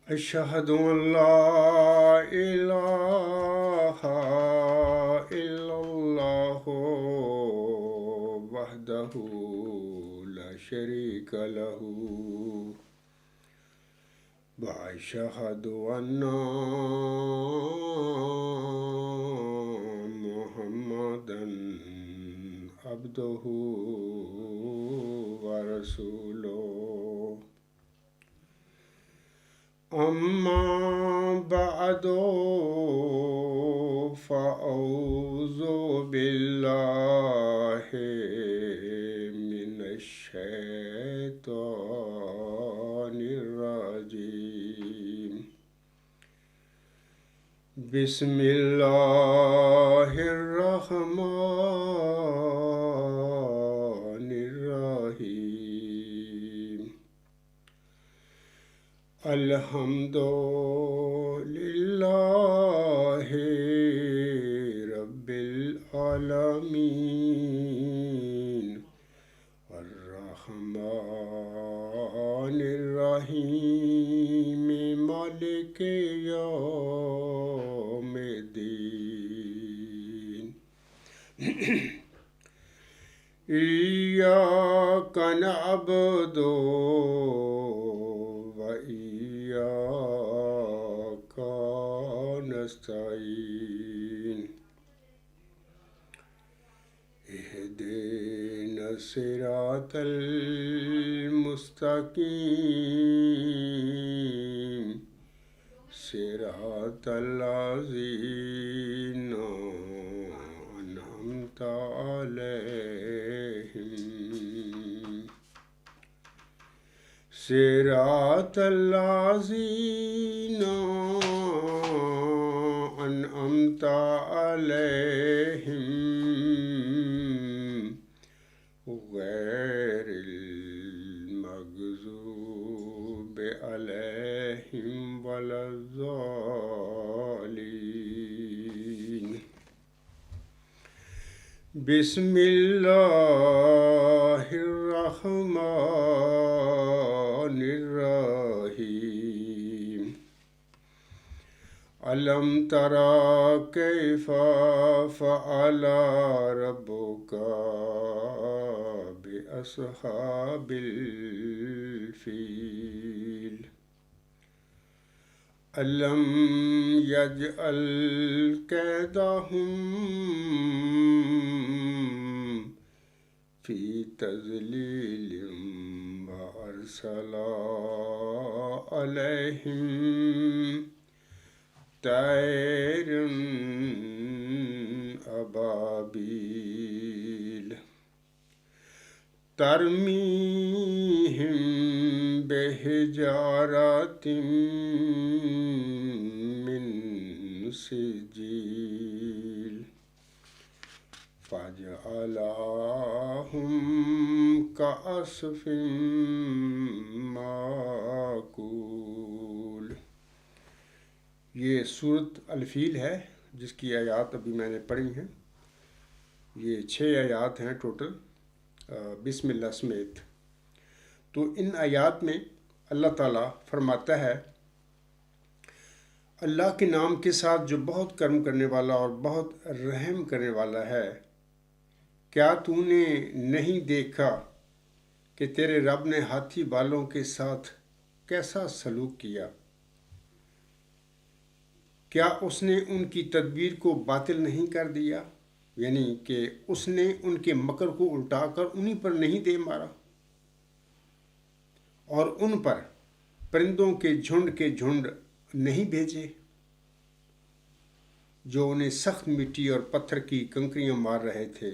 أشهد أن لا إله إلا الله وحده لا شريك له وأشهد أن محمدا عبده ورسوله أما بعد فأعوذ بالله من الشيطان الرجيم بسم الله الرحمن الرحيم الحمد لله رب العالمين الرحمن الرحيم مالك يوم الدين إياك نعبد وإياك نستعين اهدنا الصراط المستقيم صراط الذين أنعمت عليهم صراط الذين أنعمت عليهم غير المغضوب عليهم ولا الضالين بسم الله الرحمن الرحيم ألم ترى كيف فعل ربك بأصحاب الفيل ألم يجعل كيدهم في تضليل وأرسل عليهم طير أبابيل ترميهم بحجارة من سجيل فجعلهم كعصف مأكول۔ یہ سورت الفیل ہے جس کی آیات ابھی میں نے پڑھی ہیں۔ یہ 6 آیات ہیں ٹوٹل، بسم اللہ سمیت۔ تو ان آیات میں اللہ تعالیٰ فرماتا ہے اللہ کے نام کے ساتھ جو بہت کرم کرنے والا اور بہت رحم کرنے والا ہے، کیا تو نے نہیں دیکھا کہ تیرے رب نے ہاتھی بالوں کے ساتھ کیسا سلوک کیا؟ کیا اس نے ان کی تدبیر کو باطل نہیں کر دیا؟ یعنی کہ اس نے ان کے مکر کو الٹا کر انہی پر نہیں دے مارا، اور ان پر پرندوں کے جھنڈ نہیں بھیجے جو انہیں سخت مٹی اور پتھر کی کنکریاں مار رہے تھے،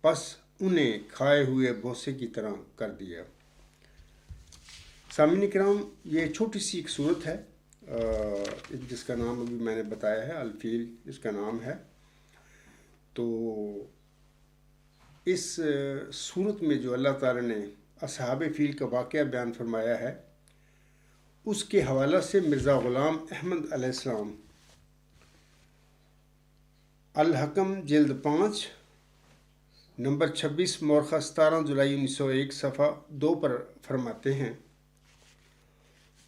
پس انہیں کھائے ہوئے بھوسے کی طرح کر دیا۔ سامعین کرام، یہ چھوٹی سی ایک صورت ہے جس کا نام ابھی میں نے بتایا ہے، الفیل اس کا نام ہے۔ تو اس صورت میں جو اللہ تعالیٰ نے اصحاب فیل کا واقعہ بیان فرمایا ہے، اس کے حوالہ سے مرزا غلام احمد علیہ السلام الحکم جلد 5 نمبر 26 مورخہ 17 جولائی 1901 صفحہ 2 پر فرماتے ہیں،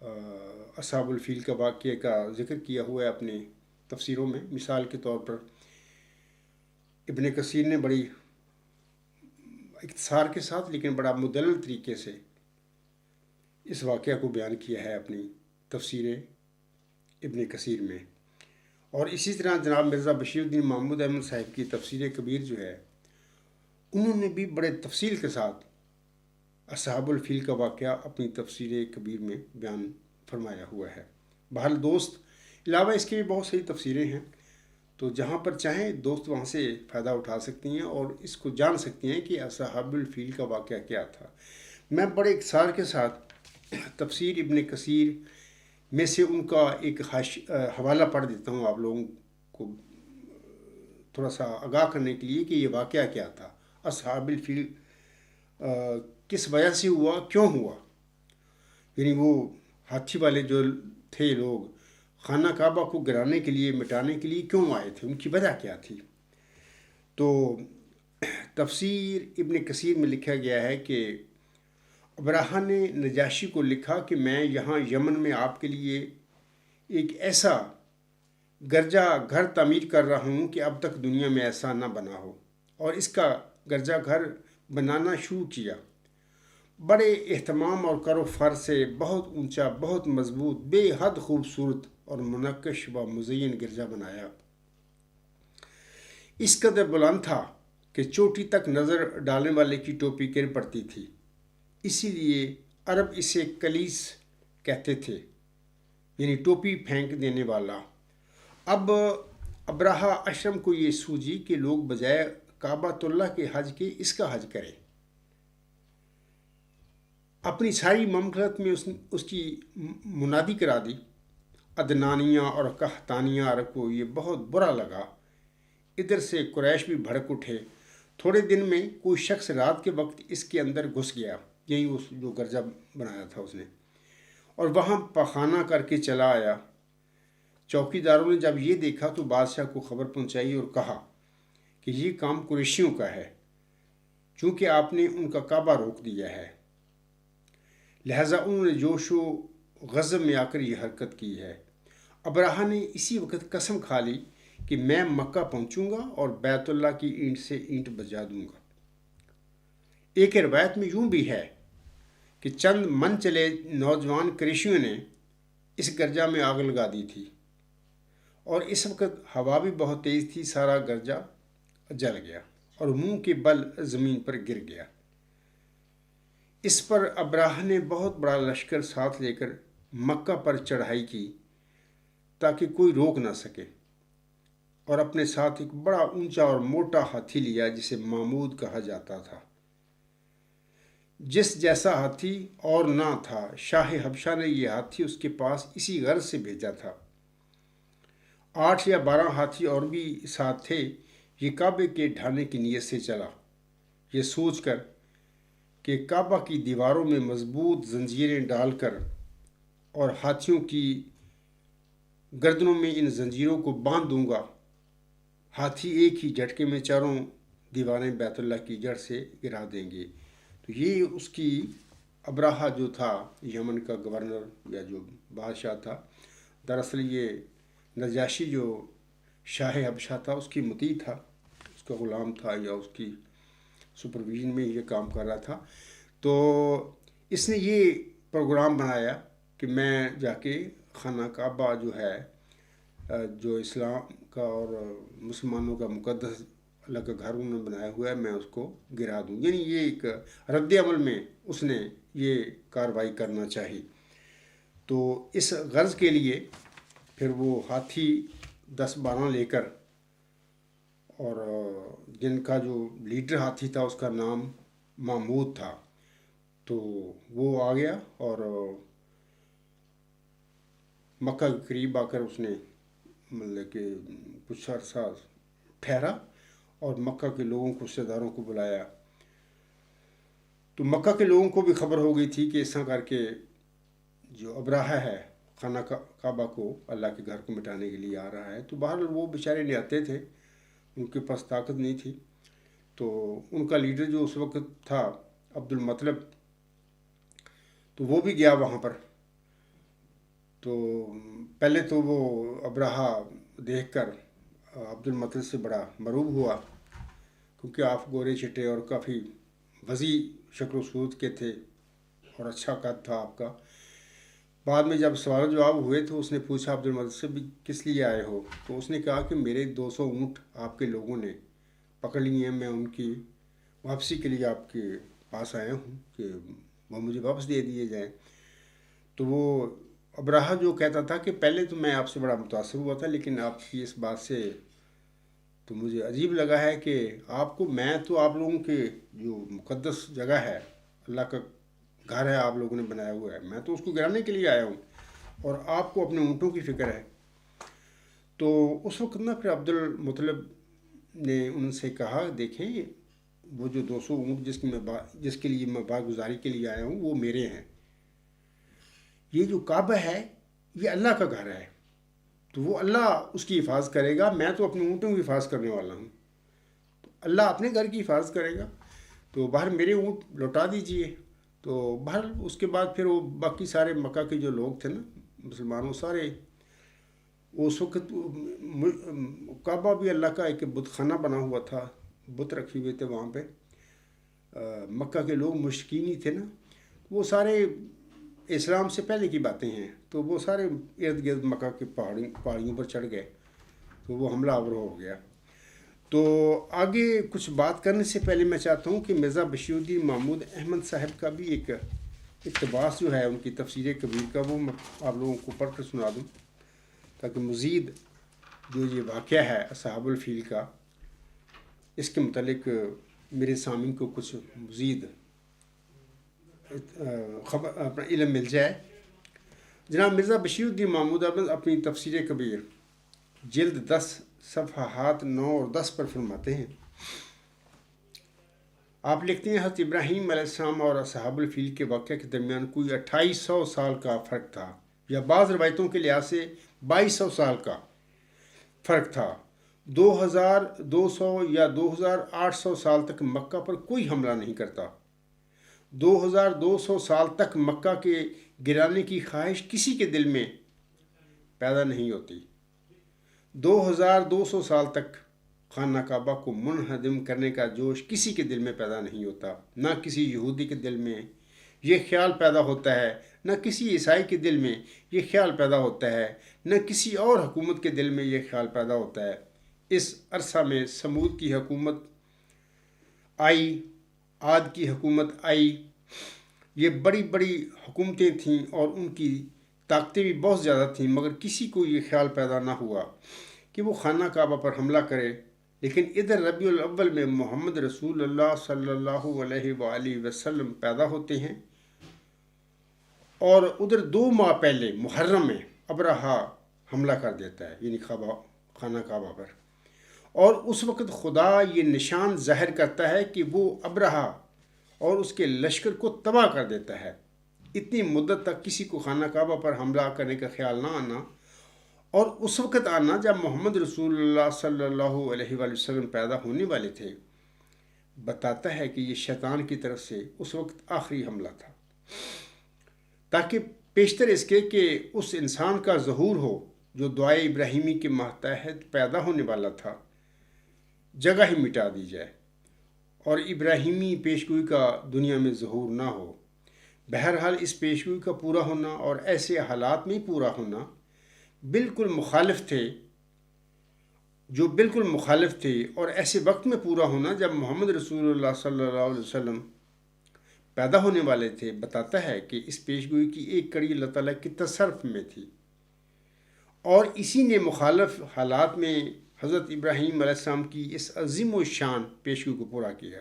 اصحاب الفیل کا واقعے کا ذکر کیا ہوا ہے اپنی تفسیروں میں۔ مثال کے طور پر ابن کثیر نے بڑی اختصار کے ساتھ لیکن بڑا مدلل طریقے سے اس واقعہ کو بیان کیا ہے اپنی تفسیر ابن کثیر میں۔ اور اسی طرح جناب مرزا بشیر الدین محمود احمد صاحب کی تفسیر کبیر جو ہے، انہوں نے بھی بڑے تفصیل کے ساتھ اصحاب الفیل کا واقعہ اپنی تفسیر کبیر میں بیان فرمایا ہوا ہے۔ بہرحال دوست، علاوہ اس کے بھی بہت ساری تفسیریں ہیں، تو جہاں پر چاہیں دوست وہاں سے فائدہ اٹھا سکتی ہیں اور اس کو جان سکتی ہیں کہ اصحاب الفیل کا واقعہ کیا تھا۔ میں بڑے اختصار کے ساتھ تفسیر ابن کثیر میں سے ان کا ایک حوالہ پڑھ دیتا ہوں آپ لوگوں کو تھوڑا سا آگاہ کرنے کے لیے کہ یہ واقعہ کیا تھا، اصحاب الفیل کس وجہ سے ہوا، کیوں ہوا۔ یعنی وہ ہاتھی والے جو تھے لوگ خانہ کعبہ کو گرانے کے لیے، مٹانے کے لیے کیوں آئے تھے، ان کی وجہ کیا تھی۔ تو تفسیر ابن کثیر میں لکھا گیا ہے کہ ابراہہ نے نجاشی کو لکھا کہ میں یہاں یمن میں آپ کے لیے ایک ایسا گرجا گھر تعمیر کر رہا ہوں کہ اب تک دنیا میں ایسا نہ بنا ہو، اور اس کا گرجا گھر بنانا شروع کیا۔ بڑے اہتمام اور کر و فر سے بہت اونچا، بہت مضبوط، بے حد خوبصورت اور منقش و مزین گرجا بنایا۔ اس قدر بلند تھا کہ چوٹی تک نظر ڈالنے والے کی ٹوپی گر پڑتی تھی، اسی لیے عرب اسے کلیس کہتے تھے، یعنی ٹوپی پھینک دینے والا۔ اب ابراہہ اشرم کو یہ سوجی کہ لوگ بجائے کعبۃ اللہ کے حج کے اس کا حج کریں۔ اپنی ساری مملکت میں اس کی منادی کرا دی۔ عدنانیہ اور قحطانیہ عرب کو یہ بہت برا لگا۔ ادھر سے قریش بھی بھڑک اٹھے۔ تھوڑے دن میں کوئی شخص رات کے وقت اس کے اندر گھس گیا، یہی اس جو گرجا بنایا تھا اس نے، اور وہاں پخانہ کر کے چلا آیا۔ چوکی داروں نے جب یہ دیکھا تو بادشاہ کو خبر پہنچائی اور کہا کہ یہ کام قریشیوں کا ہے، چونکہ آپ نے ان کا کعبہ روک دیا ہے، لہٰذا انہوں نے جوش و غضب میں آ کر یہ حرکت کی ہے۔ ابراہہ نے اسی وقت قسم کھا لی کہ میں مکہ پہنچوں گا اور بیت اللہ کی اینٹ سے اینٹ بجا دوں گا۔ ایک روایت میں یوں بھی ہے کہ چند من چلے نوجوان قریشیوں نے اس گرجا میں آگ لگا دی تھی، اور اس وقت ہوا بھی بہت تیز تھی، سارا گرجا جل گیا اور منہ کے بل زمین پر گر گیا۔ اس پر ابراہہ نے بہت بڑا لشکر ساتھ لے کر مکہ پر چڑھائی کی تاکہ کوئی روک نہ سکے، اور اپنے ساتھ ایک بڑا اونچا اور موٹا ہاتھی لیا جسے محمود کہا جاتا تھا۔ جس جیسا ہاتھی اور نہ تھا، شاہ حبشہ نے یہ ہاتھی اس کے پاس اسی غرض سے بھیجا تھا۔ 8 یا 12 ہاتھی اور بھی ساتھ تھے۔ یہ کعبے کے ڈھانے کی نیت سے چلا، یہ سوچ کر کہ کعبہ کی دیواروں میں مضبوط زنجیریں ڈال کر اور ہاتھیوں کی گردنوں میں ان زنجیروں کو باندھ دوں گا، ہاتھی ایک ہی جھٹکے میں چاروں دیواریں بیت اللہ کی جڑ سے گرا دیں گے۔ تو یہ اس کی ابراہہ جو تھا یمن کا گورنر یا جو بادشاہ تھا، دراصل یہ نجاشی جو شاہ حبشہ تھا اس کی مطیع تھا، اس کا غلام تھا یا اس کی سپرویژن میں یہ کام کر رہا تھا۔ تو اس نے یہ پروگرام بنایا کہ میں جا کے خانہ کعبہ جو ہے، جو اسلام کا اور مسلمانوں کا مقدس اللہ کا گھر انہوں نے بنایا ہوا ہے، میں اس کو گرا دوں۔ یعنی یہ ایک رد عمل میں اس نے یہ کارروائی کرنا چاہی۔ تو اس غرض کے لیے پھر وہ ہاتھی 10-12 لے کر، اور جن کا جو لیڈر ہاتھی تھا اس کا نام محمود تھا، تو وہ آ گیا اور مکہ کے قریب آ کر اس نے مطلب کہ کچھ عرصہ ٹھہرا اور مکہ کے لوگوں کو، رشتہ داروں کو بلایا۔ تو مکہ کے لوگوں کو بھی خبر ہو گئی تھی کہ اس طرح کر کے جو ابراہہ ہے خانہ کعبہ کو، اللہ کے گھر کو مٹانے کے لیے آ رہا ہے۔ تو بہرحال وہ بیچارے نہتے تھے، ان کے پاس طاقت نہیں تھی، تو ان کا لیڈر جو اس وقت تھا عبد المطلب، تو وہ بھی گیا وہاں پر، تو پہلے تو وہ ابرہہ دیکھ کر عبد المطلب سے بڑا مرعوب ہوا، کیونکہ آپ گورے چٹے اور کافی وسیع شکل و صورت کے تھے اور اچھا قد تھا آپ کا۔ بعد میں جب سوال و جواب ہوئے تو اس نے پوچھا عبد المطلب سے بھی کس لیے آئے ہو؟ تو اس نے کہا کہ میرے 200 اونٹ آپ کے لوگوں نے پکڑ لیے ہیں، میں ان کی واپسی کے لیے آپ کے پاس آیا ہوں کہ وہ مجھے واپس دے دیے جائیں۔ تو وہ ابرہہ جو کہتا تھا کہ پہلے تو میں آپ سے بڑا متاثر ہوا تھا، لیکن آپ کی اس بات سے تو مجھے عجیب لگا ہے کہ میں تو آپ لوگوں کے جو مقدس جگہ ہے، اللہ کا گھر ہے آپ لوگوں نے بنایا ہوا ہے، میں تو اس کو گرانے کے لیے آیا ہوں اور آپ کو اپنے اونٹوں کی فکر ہے۔ تو اس وقت نا پھر عبد المطلب نے ان سے کہا دیکھیں وہ جو 200 اونٹ جس کے لیے میں بارگزاری کے لیے آیا ہوں وہ میرے ہیں، یہ جو کعبہ ہے یہ اللہ کا گھر ہے، تو وہ اللہ اس کی حفاظت کرے گا، میں تو اپنے اونٹوں کی حفاظت کرنے والا ہوں، تو اللہ اپنے گھر کی حفاظت کرے گا، تو باہر میرے اونٹ لوٹا دیجئے۔ تو باہر اس کے بعد پھر وہ باقی سارے مکہ کے جو لوگ تھے نا مسلمانوں سارے، اس وقت کعبہ بھی اللہ کا ایک بت خانہ بنا ہوا تھا، بت رکھے ہوئے تھے وہاں پہ، مکہ کے لوگ مشرکین ہی تھے نا، وہ سارے اسلام سے پہلے کی باتیں ہیں، تو وہ سارے ارد گرد مکہ کے پہاڑیوں پر چڑھ گئے، تو وہ حملہ آور ہو گیا۔ تو آگے کچھ بات کرنے سے پہلے میں چاہتا ہوں کہ مرزا بشیر الدین محمود احمد صاحب کا بھی ایک اقتباس جو ہے ان کی تفسیر کبیر کا، وہ میں آپ لوگوں کو پڑھ کر سنا دوں تاکہ مزید جو یہ واقعہ ہے اصحاب الفیل کا، اس کے متعلق میرے سامعین کو کچھ مزید اپنا علم مل جائے۔ جناب مرزا بشیر الدین محمود احمد اپنی تفسیر کبیر جلد 10 صفحات 9 اور 10 پر فرماتے ہیں، آپ لکھتے ہیں حضرت ابراہیم علیہ السلام اور اصحاب الفیل کے واقعہ کے درمیان کوئی 2800 سال کا فرق تھا، یا بعض روایتوں کے لحاظ سے 2200 سال کا فرق تھا۔ 2200 یا 2800 سال تک مکہ پر کوئی حملہ نہیں کرتا۔ 2200 سال تک مکہ کے گرانے کی خواہش کسی کے دل میں پیدا نہیں ہوتی۔ 2200 سال تک خانہ کعبہ کو منہدم کرنے کا جوش کسی کے دل میں پیدا نہیں ہوتا، نہ کسی یہودی کے دل میں یہ خیال پیدا ہوتا ہے، نہ کسی عیسائی کے دل میں یہ خیال پیدا ہوتا ہے، نہ کسی اور حکومت کے دل میں یہ خیال پیدا ہوتا ہے۔ اس عرصہ میں سمود کی حکومت آئی، عاد کی حکومت آئی، یہ بڑی بڑی حکومتیں تھیں اور ان کی طاقتیں بھی بہت زیادہ تھیں، مگر کسی کو یہ خیال پیدا نہ ہوا کہ وہ خانہ کعبہ پر حملہ کرے۔ لیکن ادھر ربیع الاول میں محمد رسول اللہ صلی اللہ علیہ وآلہ وسلم پیدا ہوتے ہیں، اور ادھر 2 ماہ پہلے محرم میں ابرہہ حملہ کر دیتا ہے، یعنی خانہ کعبہ پر، اور اس وقت خدا یہ نشان ظاہر کرتا ہے کہ وہ ابرہہ اور اس کے لشکر کو تباہ کر دیتا ہے۔ اتنی مدت تک کسی کو خانہ کعبہ پر حملہ کرنے کا خیال نہ آنا، اور اس وقت آنا جب محمد رسول اللہ صلی اللہ علیہ وآلہ وسلم پیدا ہونے والے تھے، بتاتا ہے کہ یہ شیطان کی طرف سے اس وقت آخری حملہ تھا، تاکہ پیشتر اس کے کہ اس انسان کا ظہور ہو جو دعائے ابراہیمی کے ماتحت پیدا ہونے والا تھا، جگہ ہی مٹا دی جائے اور ابراہیمی پیشگوئی کا دنیا میں ظہور نہ ہو۔ بہرحال اس پیشگوئی کا پورا ہونا اور ایسے حالات میں پورا ہونا بالکل مخالف تھے، اور ایسے وقت میں پورا ہونا جب محمد رسول اللہ صلی اللہ علیہ وسلم پیدا ہونے والے تھے، بتاتا ہے کہ اس پیشگوئی کی ایک کڑی اللہ تعالیٰ کی تصرف میں تھی، اور اسی نے مخالف حالات میں حضرت ابراہیم علیہ السلام کی اس عظیم و شان پیشگوئی کو پورا کیا۔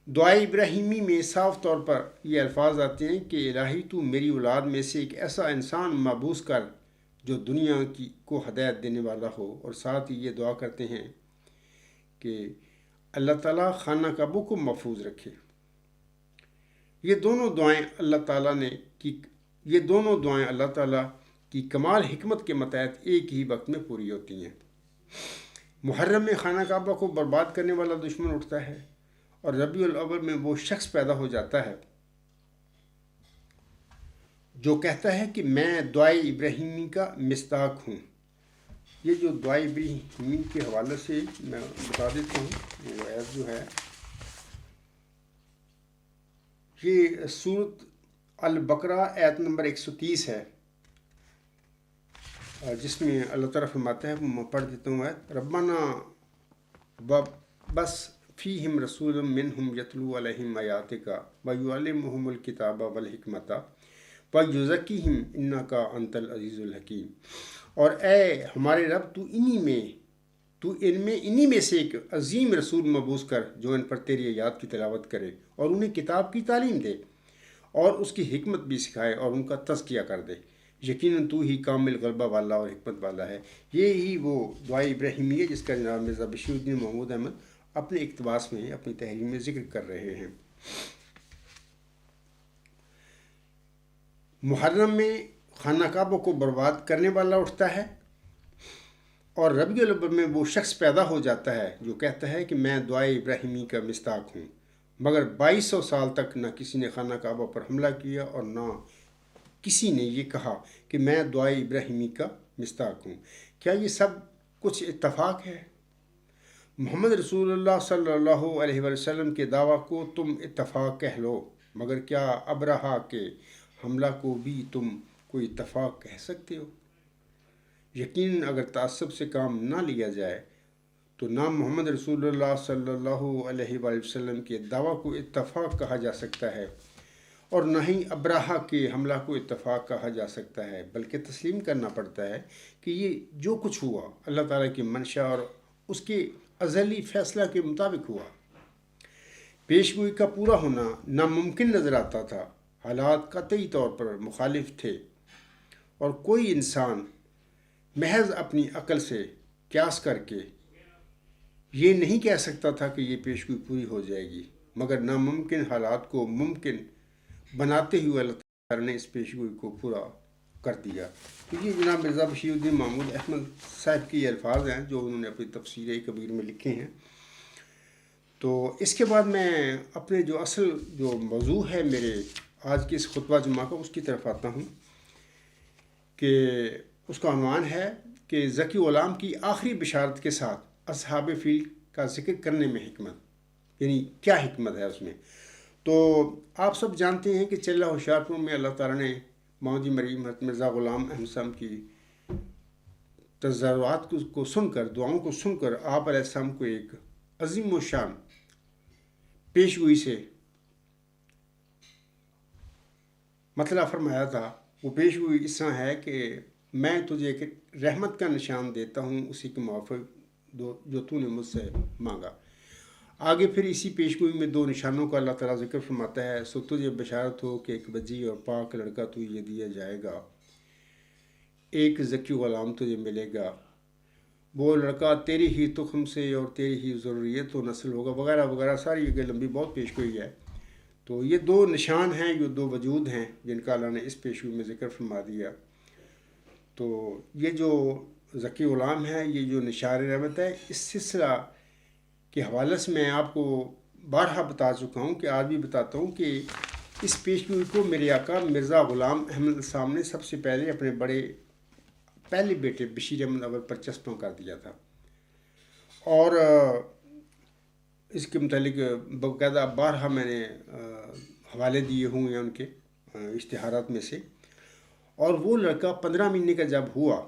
دعائے ابراہیمی میں صاف طور پر یہ الفاظ آتے ہیں کہ الہی تو میری اولاد میں سے ایک ایسا انسان مبعوث کر جو دنیا کو ہدایت دینے والا ہو، اور ساتھ ہی یہ دعا کرتے ہیں کہ اللہ تعالیٰ خانہ کعبہ کو محفوظ رکھے۔ یہ دونوں دعائیں اللہ تعالیٰ کی کمال حکمت کے متحد ایک ہی وقت میں پوری ہوتی ہیں۔ محرم میں خانہ کعبہ کو برباد کرنے والا دشمن اٹھتا ہے، اور ربیع الاول میں وہ شخص پیدا ہو جاتا ہے جو کہتا ہے کہ میں دعائے ابراہیمی کا مصداق ہوں. یہ جو دعائے ابراہیمی کے حوالے سے میں بتا دیتا ہوں، وہ آیت جو ہے یہ سورۃ البقرہ آیت نمبر 130 ہے، جس میں اللہ تعالیٰ فرماتا ہے، میں پڑھ دیتا ہوں آیت: ربنا بس فیہم رسول منہم یتلو علیہم آیاتک ویعلمہم الکتاب والحکمت ویزکیہم انک انت العزیز الحکیم. اور اے ہمارے رب، تو انہی میں سے ایک عظیم رسول مبعوث کر جو ان پر تیری آیات کی تلاوت کرے اور انہیں کتاب کی تعلیم دے اور اس کی حکمت بھی سکھائے اور ان کا تزکیہ کر دے. یقیناً تو ہی کامل غلبہ والا اور حکمت والا ہے. یہی وہ دعائے ابراہیمی ہے جس کا جناب مرزا بشیر الدین محمود احمد اپنے اقتباس میں، اپنی تحریر میں ذکر کر رہے ہیں. محرم میں خانہ کعبہ کو برباد کرنے والا اٹھتا ہے، اور ربیع الاول میں وہ شخص پیدا ہو جاتا ہے جو کہتا ہے کہ میں دعائے ابراہیمی کا مصداق ہوں. مگر 2200 سال تک نہ کسی نے خانہ کعبہ پر حملہ کیا اور نہ کسی نے یہ کہا کہ میں دعائے ابراہیمی کا مصداق ہوں. کیا یہ سب کچھ اتفاق ہے؟ محمد رسول اللہ صلی اللہ علیہ وسلم کے دعویٰ کو تم اتفاق کہہ لو، مگر کیا ابرہہ کے حملہ کو بھی تم کوئی اتفاق کہہ سکتے ہو؟ یقیناً اگر تعصب سے کام نہ لیا جائے تو نہ محمد رسول اللہ صلی اللہ علیہ وآلہ وسلم کے دعویٰ کو اتفاق کہا جا سکتا ہے، اور نہ ہی ابرہہ کے حملہ کو اتفاق کہا جا سکتا ہے، بلکہ تسلیم کرنا پڑتا ہے کہ یہ جو کچھ ہوا اللہ تعالیٰ کی منشا اور اس کے ازلی فیصلہ کے مطابق ہوا. پیشگوئی کا پورا ہونا ناممکن نظر آتا تھا، حالات قطعی طور پر مخالف تھے، اور کوئی انسان محض اپنی عقل سے قیاس کر کے یہ نہیں کہہ سکتا تھا کہ یہ پیشگوئی پوری ہو جائے گی، مگر ناممکن حالات کو ممکن بناتے ہوئے اللہ تعالیٰ نے اس پیشگوئی کو پورا کر دیا. تو یہ جناب مرزا بشیر الدین محمود احمد صاحب کی یہ الفاظ ہیں جو انہوں نے اپنی تفسیر کبیر میں لکھے ہیں. تو اس کے بعد میں اپنے جو اصل جو موضوع ہے میرے آج کے اس خطبہ جمعہ کا، اس کی طرف آتا ہوں کہ اس کا عنوان ہے کہ ذکی غلام کی آخری بشارت کے ساتھ اصحاب فیل کا ذکر کرنے میں حکمت، یعنی کیا حکمت ہے اس میں. تو آپ سب جانتے ہیں کہ چلہ ہوشیارپور میں اللہ تعالیٰ نے محمد مریم حضرت مرزا غلام احمد صاحب کی تضرعات کو سن کر، دعاؤں کو سن کر آپ علیہ السلام کو ایک عظیم و شان پیشگوئی سے مطلع فرمایا تھا. وہ پیشگوئی اس طرح ہے کہ میں تجھے ایک رحمت کا نشان دیتا ہوں، اسی کے موافق جو تو نے مجھ سے مانگا. آگے پھر اسی پیشگوئی میں 2 نشانوں کا اللہ تعالیٰ ذکر فرماتا ہے. سو تجھے بشارت ہو کہ ایک بجی اور پاک لڑکا تجھے دیا جائے گا، ایک ذکی غلام تجھے ملے گا، وہ لڑکا تیری ہی تخم سے اور تیری ہی ضروریت و نسل ہوگا، وغیرہ وغیرہ. ساری یہ لمبی بہت پیشگوئی ہے. تو یہ 2 نشان ہیں، یہ 2 وجود ہیں جن کا اللہ نے اس پیشگوئی میں ذکر فرما دیا. تو یہ جو ذکی غلام ہے، یہ جو نشان رحمت ہے، اس سلسلہ کے حوالے سے میں آپ کو بارہا بتا چکا ہوں کہ آج بھی بتاتا ہوں کہ اس پیشگوئی کو میرے آقا مرزا غلام احمد صاحب نے سب سے پہلے اپنے پہلے بیٹے بشیر احمد اول پر چسپاں کر دیا تھا، اور اس کے متعلق باقاعدہ بارہا میں نے حوالے دیے ہوئے ہیں ان کے اشتہارات میں سے. اور وہ لڑکا 15 مہینے کا جب ہوا،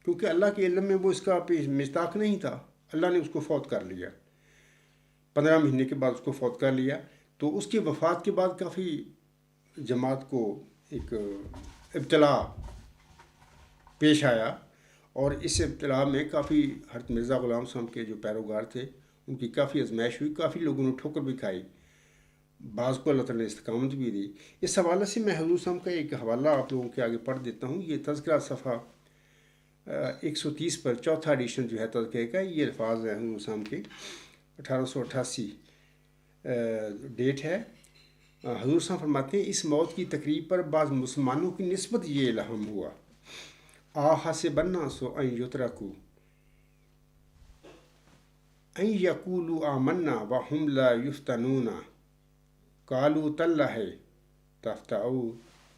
کیونکہ اللہ کے علم میں وہ اس کا مصداق نہیں تھا، اللہ نے اس کو فوت کر لیا. 15 مہینے کے بعد اس کو فوت کر لیا. تو اس کی وفات کے بعد کافی جماعت کو ایک ابتلا پیش آیا، اور اس ابتلا میں کافی حضرت مرزا غلام صاحب کے جو پیروکار تھے ان کی کافی آزمائش ہوئی، کافی لوگوں نے ٹھوکر بھی کھائی، بعض کو اللہ تعالیٰ نے استقامت بھی دی. اس حوالے سے میں حضور صاحب کا ایک حوالہ آپ لوگوں کے آگے پڑھ دیتا ہوں. یہ تذکرہ صفحہ 130 پر 4تھا ایڈیشن جو ہے تذکرے کا، یہ الفاظ ہیں حضور صاحب کے. 1888 ڈیٹ ہے. حضور صاحب فرماتے ہیں اس موت کی تقریب پر بعض مسلمانوں کی نسبت یہ الہام ہوا: حسب الناس ان یترکوا ان یقولوا آمنا وهم لا یفتنون قالوا تاللہ تفتؤ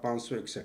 561।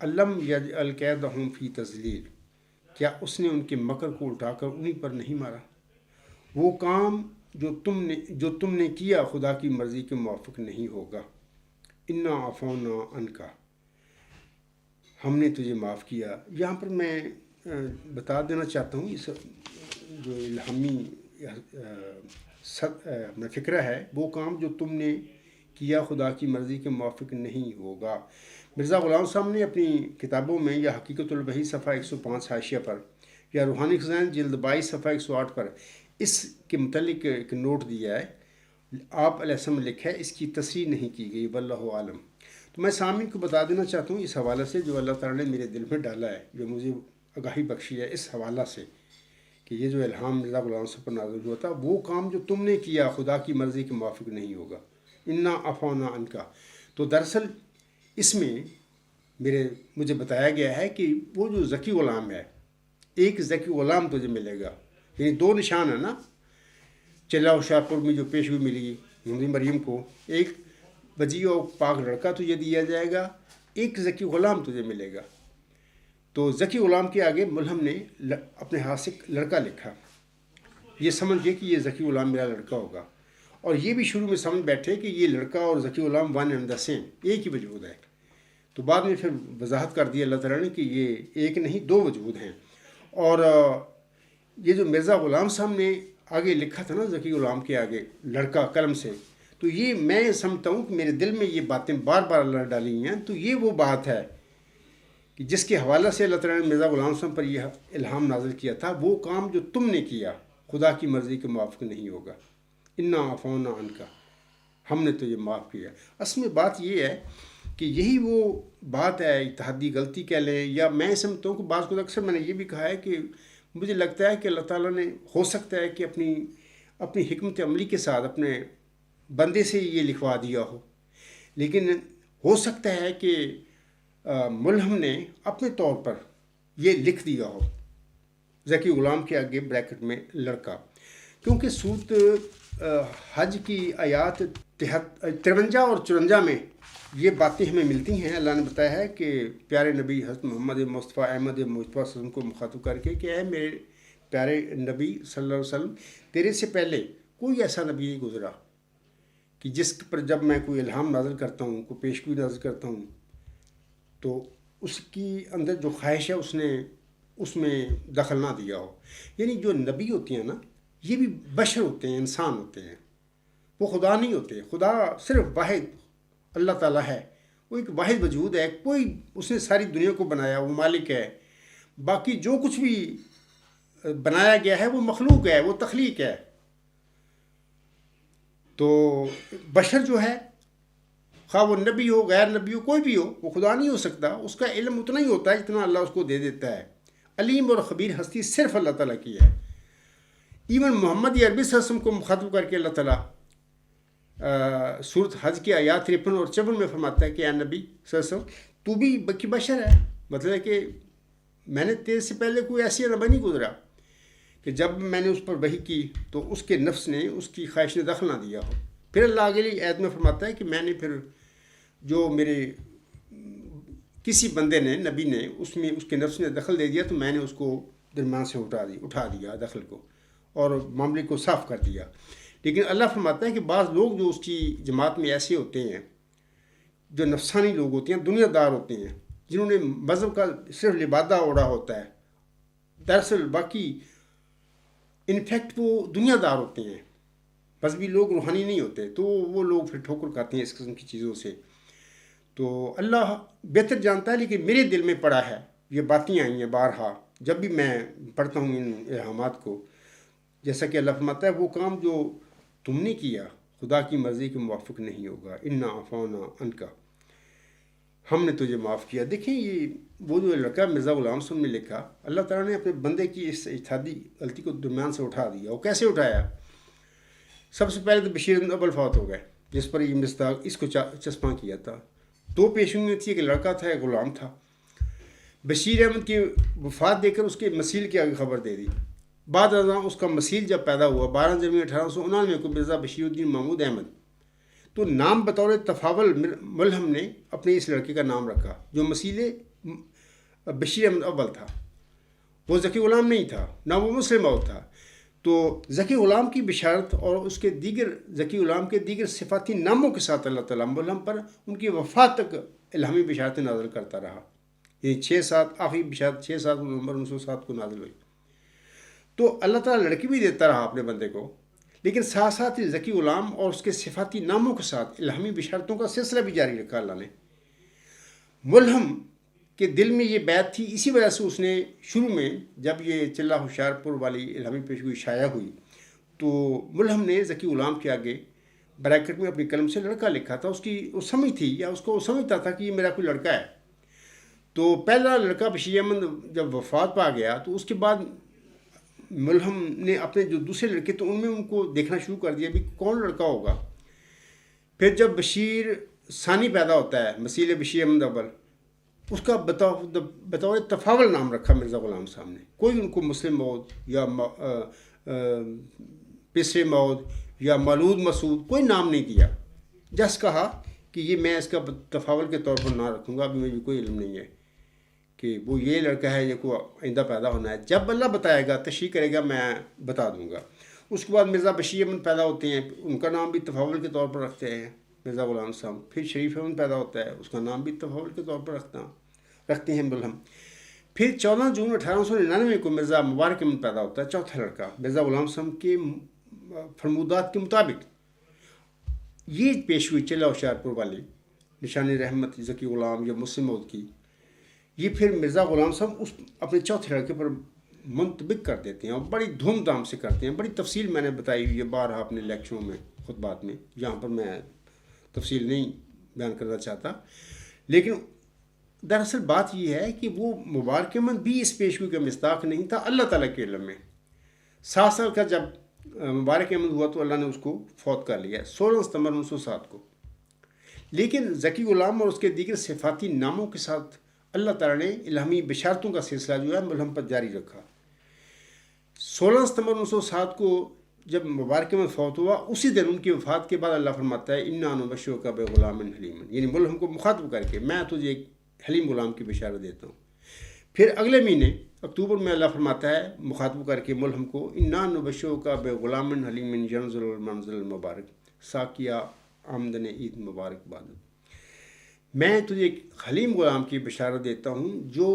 علم یجعل کیدہم فی تضلیل، کیا اس نے ان کے مکر کو اٹھا کر انہی پر نہیں مارا؟ وہ کام جو تم نے کیا خدا کی مرضی کے موافق نہیں ہوگا۔ انا عفونا عنکا، ہم نے تجھے معاف کیا۔ یہاں پر میں بتا دینا چاہتا ہوں، اس جو الہامی فکرہ ہے، وہ کام جو تم نے کیا خدا کی مرضی کے موافق نہیں ہوگا۔ مرزا غلام صاحب نے اپنی کتابوں میں یا حقیقت الوحی صفحہ 105 حاشیہ پر، یا روحانی خزائن جلد 22 صفحہ 108 پر اس کے متعلق ایک نوٹ دیا ہے۔ آپ علیہ السلام لکھا ہے، اس کی تصریح نہیں کی گئی، واللہ عالم۔ تو میں سامعین کو بتا دینا چاہتا ہوں اس حوالے سے جو اللہ تعالیٰ نے میرے دل میں ڈالا ہے، جو مجھے آگاہی بخشی ہے اس حوالہ سے، کہ یہ جو الہام مرزا غلام صاحب پر نازل ہوا تھا، وہ کام جو تم نے کیا خدا کی مرضی کے موافق نہیں ہوگا۔ انا عفونا عنکا، تو دراصل اس میں مجھے بتایا گیا ہے کہ وہ جو ذکی غلام ہے، ایک ذکی غلام تجھے ملے گا، یعنی دو نشان ہے نا، چلا ہوشیارپور میں جو پیشگوئی ملی حضرت مریم کو، ایک بجی و پاک لڑکا تجھے دیا جائے گا، ایک ذکی غلام تجھے ملے گا۔ تو ذکی غلام کے آگے ملہم نے اپنے ہاتھ سے لڑکا لکھا، یہ سمجھے کہ یہ ذکی غلام میرا لڑکا ہوگا، اور یہ بھی شروع میں سمجھ بیٹھے کہ یہ لڑکا اور ذکی Ghulam one and the same, ایک ہی وجود ہے۔ تو بعد میں پھر وضاحت کر دی اللہ تعالیٰ نے کہ یہ ایک نہیں دو وجود ہیں۔ اور یہ جو مرزا غلام صاحب نے آگے لکھا تھا نا ذکی غلام کے آگے لڑکا قلم سے، تو یہ میں سمجھتا ہوں کہ میرے دل میں یہ باتیں بار بار اللہ نے ڈالی ہیں، تو یہ وہ بات ہے کہ جس کے حوالہ سے اللہ تعالیٰ نے مرزا غلام صاحب پر یہ الہام نازل کیا تھا، وہ کام جو تم نے کیا خدا کی مرضی کے موافق نہیں ہوگا۔ انا عفونا عنکا، ہم نے تجھے معاف کیا۔ اصل میں بات یہ ہے کہ یہی وہ بات ہے، اتحادی غلطی کہہ لیں، یا میں سمجھتا ہوں کہ بعض کو اکثر میں نے یہ بھی کہا ہے کہ مجھے لگتا ہے کہ اللہ تعالیٰ نے ہو سکتا ہے کہ اپنی حکمت عملی کے ساتھ اپنے بندے سے یہ لکھوا دیا ہو، لیکن ہو سکتا ہے کہ ملہم نے اپنے طور پر یہ لکھ دیا ہو ذکی غلام کے آگے بریکٹ میں لڑکا، کیونکہ سورت حج کی آیات 53 اور 54 میں یہ باتیں ہمیں ملتی ہیں۔ اللہ نے بتایا ہے کہ پیارے نبی حضرت محمد مصطفیٰ احمد مصطفیٰ صلی اللہ علیہ وسلم کو مخاطب کر کے کہ اے میرے پیارے نبی صلی اللہ علیہ وسلم، تیرے سے پہلے کوئی ایسا نبی نہیں گزرا کہ جس پر جب میں کوئی الہام نازل کرتا ہوں، کوئی پیشگوئی نازل کرتا ہوں، تو اس کی اندر جو خواہش ہے اس میں دخل نہ دیا ہو۔ یعنی جو نبی ہوتے ہیں نا، یہ بھی بشر ہوتے ہیں، انسان ہوتے ہیں، وہ خدا نہیں ہوتے۔ خدا صرف واحد اللہ تعالیٰ ہے، وہ ایک واحد وجود ہے، اس نے ساری دنیا کو بنایا، وہ مالک ہے۔ باقی جو کچھ بھی بنایا گیا ہے وہ مخلوق ہے، وہ تخلیق ہے۔ تو بشر جو ہے، خواہ وہ نبی ہو غیر نبی ہو کوئی بھی ہو، وہ خدا نہیں ہو سکتا۔ اس کا علم اتنا ہی ہوتا ہے جتنا اللہ اس کو دے دیتا ہے۔ علیم اور خبیر ہستی صرف اللہ تعالیٰ کی ہے۔ ایون محمد عربی صلی اللہ علیہ وسلم کو مخاطب کر کے اللہ تعالیٰ سورت حج کی آیات 53 اور 54 میں فرماتا ہے کہ اے نبی صلی اللہ علیہ وسلم، تو بھی بکی بشر ہے، مطلب ہے کہ میں نے تیرے سے پہلے کوئی ایسی نبی نہیں گزرا کہ جب میں نے اس پر وحی کی تو اس کے نفس نے، اس کی خواہش نے دخل نہ دیا ہو۔ پھر اللہ اگلی آیت میں فرماتا ہے کہ میں نے پھر جو میرے کسی بندے نے، نبی نے، اس میں اس کے نفس نے دخل دے دیا تو میں نے اس کو درمیان سے اٹھا دیا دخل کو، اور معاملے کو صاف کر دیا۔ لیکن اللہ فرماتا ہے کہ بعض لوگ جو اس کی جماعت میں ایسے ہوتے ہیں، جو نفسانی لوگ ہوتے ہیں، دنیا دار ہوتے ہیں، جنہوں نے مذہب کا صرف لبادہ اوڑھا ہوتا ہے، دراصل باقی انفیکٹ وہ دنیا دار ہوتے ہیں، مذہبی لوگ روحانی نہیں ہوتے، تو وہ لوگ پھر ٹھوکر کھاتے ہیں اس قسم کی چیزوں سے۔ تو اللہ بہتر جانتا ہے، لیکن میرے دل میں پڑا ہے، یہ باتیں آئی ہیں بارہا جب بھی میں پڑھتا ہوں ان الہامات کو، جیسا کہ اللہ فرماتا ہے وہ کام جو تم نے کیا خدا کی مرضی کے موافق نہیں ہوگا۔ انا عفونا عنکا، ہم نے تجھے معاف کیا۔ دیکھیں یہ وہ جو لڑکا مرزا غلام صاحب نے لکھا، اللہ تعالیٰ نے اپنے بندے کی اس اجتہادی غلطی کو درمیان سے اٹھا دیا۔ وہ کیسے اٹھایا؟ سب سے پہلے تو بشیر احمد اول فوت ہو گئے، جس پر یہ مصداق اس کو چسپاں کیا تھا۔ دو پیشگوئیاں تھی، ایک لڑکا تھا ایک غلام تھا۔ بشیر احمد کی وفات دے کر اس کے مسیل کی آگے خبر دے دی۔ بعد ازاں اس کا مسیل جب پیدا ہوا 12 جنوری 1899 کو، مرزا بشیر الدین محمود احمد، تو نام بطور تفاول ملہم نے اپنے اس لڑکے کا نام رکھا، جو مسیل بشیر احمد اول تھا، وہ ذکی غلام نہیں تھا، نہ وہ مسلم موعود تھا. تو ذکی غلام کی بشارت اور اس کے دیگر ذکی غلام کے دیگر صفاتی ناموں کے ساتھ اللہ تعالیٰ ملہم پر ان کی وفات تک الہامی بشارتیں نازل کرتا رہا. یہ 6-7 آخری بشارت 6-7 نومبر 1907 کو نازل ہوئی. تو اللہ تعالیٰ لڑکی بھی دیتا رہا اپنے بندے کو، لیکن ساتھ ساتھ ذکی غلام اور اس کے صفاتی ناموں کے ساتھ الہامی بشارتوں کا سلسلہ بھی جاری رکھا اللہ نے. ملہم کے دل میں یہ بیعت تھی، اسی وجہ سے اس نے شروع میں جب یہ چلہ ہوشیار پور والی الہامی پیشگوئی شائع ہوئی تو ملہم نے ذکی غلام کے آگے بریکٹ میں اپنی قلم سے لڑکا لکھا تھا. اس کی وہ سمجھ تھی یا اس کو وہ سمجھتا تھا کہ یہ میرا کوئی لڑکا ہے. تو پہلا لڑکا بشیر احمد جب وفات پا گیا تو اس کے بعد ملہم نے اپنے جو دوسرے لڑکے تو ان میں ان کو دیکھنا شروع کر دیا بھی کون لڑکا ہوگا. پھر جب بشیر ثانی پیدا ہوتا ہے، مسیل بشیر احمد اول، اس کا بطور تفاول نام رکھا مرزا غلام صاحب نے. کوئی ان کو مسلم موعود یا پسر موعود یا مولود مسعود کوئی نام نہیں دیا. جس کہا کہ یہ میں اس کا تفاول کے طور پر نہ رکھوں گا، ابھی مجھے کوئی علم نہیں ہے کہ وہ یہ لڑکا ہے یا کوئی آئندہ پیدا ہونا ہے. جب اللہ بتائے گا، تشریح کرے گا، میں بتا دوں گا. اس کے بعد مرزا بشیر احمد پیدا ہوتے ہیں، ان کا نام بھی تفاول کے طور پر رکھتے ہیں مرزا غلام صاحب. پھر شریف احمد پیدا ہوتا ہے، اس کا نام بھی تفاول کے طور پر رکھتے ہیں ملہم. پھر 14 جون 1899 کو مرزا مبارک احمد پیدا ہوتا ہے، چوتھا لڑکا. مرزا غلام صاحب کے فرمودات کے مطابق یہ پیش ہوئی چلہ ہوشیار پور والی نشان رحمت ذکی غلام یا مسلم موعود کی، یہ پھر مرزا غلام صاحب اس اپنے چوتھے لڑکے پر منطبق کر دیتے ہیں اور بڑی دھوم دھام سے کرتے ہیں. بڑی تفصیل میں نے بتائی ہوئی ہے بارہا اپنے لیکچروں میں، خطبات میں، یہاں پر میں تفصیل نہیں بیان کرنا چاہتا. لیکن دراصل بات یہ ہے کہ وہ مبارک احمد بھی اس پیشگوئی کا مصداق نہیں تھا اللہ تعالیٰ کے علم میں. 7 سال کا جب مبارک احمد ہوا تو اللہ نے اس کو فوت کر لیا 16 ستمبر 1907 کو. لیکن ذکی غلام اور اس کے دیگر صفاتی ناموں کے ساتھ اللہ تعالیٰ نے الہامی بشارتوں کا سلسلہ جو ہے ملہم پر جاری رکھا. 16 ستمبر 1907 کو جب مبارک احمد فوت ہوا، اسی دن ان کی وفات کے بعد اللہ فرماتا ہے انا نبشرک بغلام حلیم، یعنی ملہم کو مخاطب کر کے میں تجھے ایک حلیم غلام کی بشارت دیتا ہوں. پھر اگلے مہینے اکتوبر میں اللہ فرماتا ہے مخاطب کر کے ملہم کو انا نبشرک بغلام حلیم ینزل المنزل المبارک ساقیہ آمدن عید مبارک باد، میں تجھے ایک حلیم غلام کی بشارت دیتا ہوں جو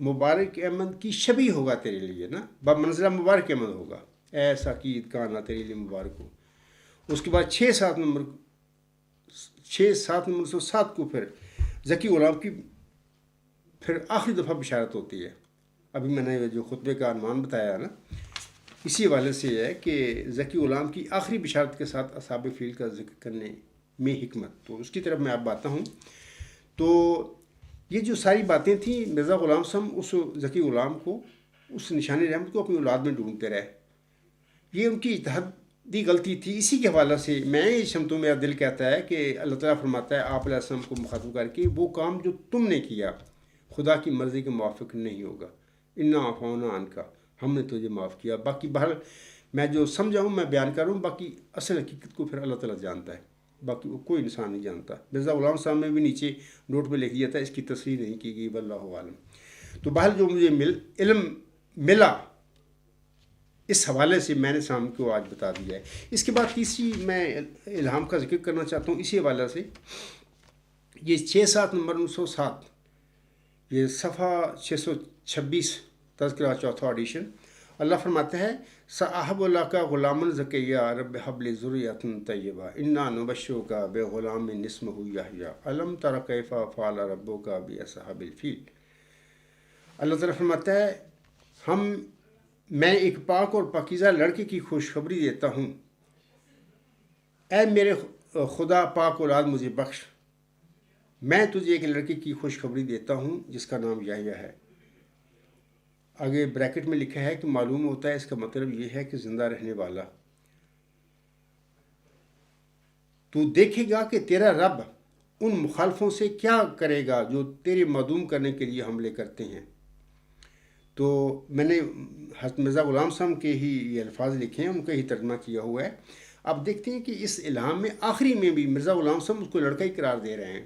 مبارک احمد کی شبیہ ہوگا تیرے لیے، نا بمنزلہ مبارک احمد ہوگا، ایسا کہ عید کا آنا تیرے لیے مبارک ہو. اس کے بعد 6-7 نومبر 1907 کو پھر ذکی غلام کی پھر آخری دفعہ بشارت ہوتی ہے. ابھی میں نے جو خطبے کا عنوان بتایا نا، اسی والے سے ہے کہ ذکی غلام کی آخری بشارت کے ساتھ اصحاب فیل کا ذکر کرنے میں حکمت. تو اس کی طرف میں اب آتا ہوں. تو یہ جو ساری باتیں تھیں، مرزا غلام صاحب اس ذکی غلام کو، اس نشان رحمت کو اپنی اولاد میں ڈھونڈتے رہے. یہ ان کی اجتہادی غلطی تھی. اسی کے حوالے سے میں شمتوں میرا دل کہتا ہے کہ اللہ تعالیٰ فرماتا ہے آپ علیہ السلام کو مخاطب کر کے وہ کام جو تم نے کیا خدا کی مرضی کے موافق نہیں ہوگا، انا عفونا عنک، ہم نے تجھے معاف کیا. باقی بہر میں جو سمجھا ہوں میں بیان کر رہا ہوں، باقی اصل حقیقت کو پھر اللہ تعالیٰ جانتا ہے، باقی وہ کوئی انسان نہیں جانتا. مرزا غلام صاحب نے بھی نیچے نوٹ میں لکھ دیا تھا، اس کی تصریح نہیں کی گئی، واللہ عالم. تو بہر جو مجھے علم ملا اس حوالے سے میں نے شام کو آج بتا دیا ہے. اس کے بعد تیسری میں الہام کا ذکر کرنا چاہتا ہوں اسی حوالے سے. یہ 6-7 نومبر 1907، یہ صفحہ 626 تذکرہ چوتھا ایڈیشن. اللہ فرماتا ہے سأحب اللہ کا غلام زکیہ رب حبل ذریۃ طیبہ انا نبشرک بغلام اسمہ یحییٰ الم تر کیف فعل ربک باصحاب الفیل. اللہ تعالیٰ فرماتا ہے میں ایک پاک اور پاکیزہ لڑکے کی خوشخبری دیتا ہوں، اے میرے خدا پاک اولاد مجھے بخش، میں تجھے ایک لڑکے کی خوشخبری دیتا ہوں جس کا نام یحییٰ ہے. آگے بریکٹ میں لکھا ہے کہ معلوم ہوتا ہے اس کا مطلب یہ ہے کہ زندہ رہنے والا. تو دیکھے گا کہ تیرا رب ان مخالفوں سے کیا کرے گا جو تیرے معدوم کرنے کے لیے حملے کرتے ہیں. تو میں نے حضرت مرزا غلام صاحب کے ہی یہ الفاظ لکھے ہیں، ان کا ہی ترجمہ کیا ہوا ہے. اب دیکھتے ہیں کہ اس الہام میں آخری میں بھی مرزا غلام صاحب اس کو لڑکا ہی قرار دے رہے ہیں،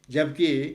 جبکہ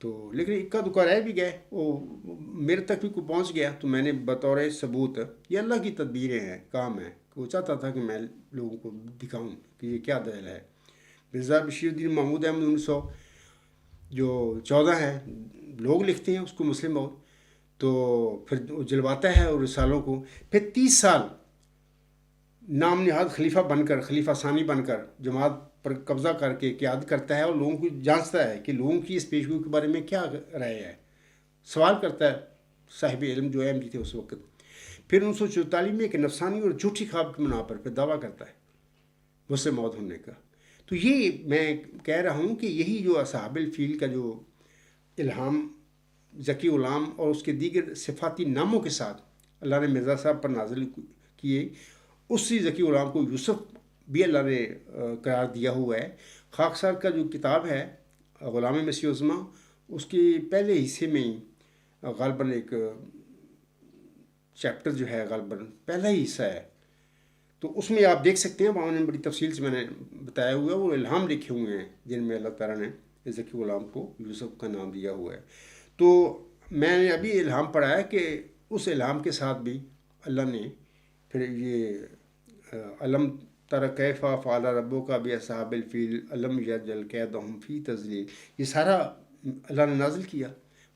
تو لیکن اکا دکا رہ بھی گئے، وہ میرے تک بھی کوئی پہنچ گیا، تو میں نے بطور ثبوت، یہ اللہ کی تدبیریں ہیں، کام ہے، وہ چاہتا تھا کہ میں لوگوں کو دکھاؤں کہ یہ کیا دلیل ہے۔ مرزا بشیر الدین محمود احمد 1914 ہے، لوگ لکھتے ہیں اس کو مسلم موعود، تو پھر وہ جلواتا ہے اور رسالوں کو، پھر 30 سال نام نہاد خلیفہ بن کر، خلیفہ ثانی بن کر جماعت پر قبضہ کر کے قیادت کرتا ہے، اور لوگوں کو جانچتا ہے کہ لوگوں کی اس پیشگوئی کے بارے میں کیا رائے ہے، سوال کرتا ہے صاحب علم جو احمدی تھے اس وقت۔ پھر 1944 میں ایک نفسانی اور جھوٹی خواب کی بنا پر پھر دعویٰ کرتا ہے مسلم موعود ہونے کا۔ تو یہ میں کہہ رہا ہوں کہ یہی جو اصحاب الفیل کا جو الہام ذکی غلام اور اس کے دیگر صفاتی ناموں کے ساتھ اللہ نے مرزا صاحب پر نازل کیے، اسی ذکی غلام کو یوسف بھی اللہ نے قرار دیا ہوا ہے۔ خاکسار کا جو کتاب ہے غلام مسیح عظمیٰ، اس کے پہلے حصے میں ہی غالباً ایک چیپٹر جو ہے غالباً پہلا ہی حصہ ہے، تو اس میں آپ دیکھ سکتے ہیں، وہاں نے بڑی تفصیل سے میں نے بتایا ہوا ہے، وہ الہام لکھے ہوئے ہیں جن میں اللہ تعالیٰ نے ذکی غلام کو یوسف کا نام دیا ہوا ہے۔ تو میں نے ابھی الہام پڑھا ہے کہ اس الہام کے ساتھ بھی اللہ نے پھر یہ علم تر کیف فعل ربک باصحاب الفیل الم یجعل کیدہم فی تضلیل، یہ سارا اللہ نے نازل کیا۔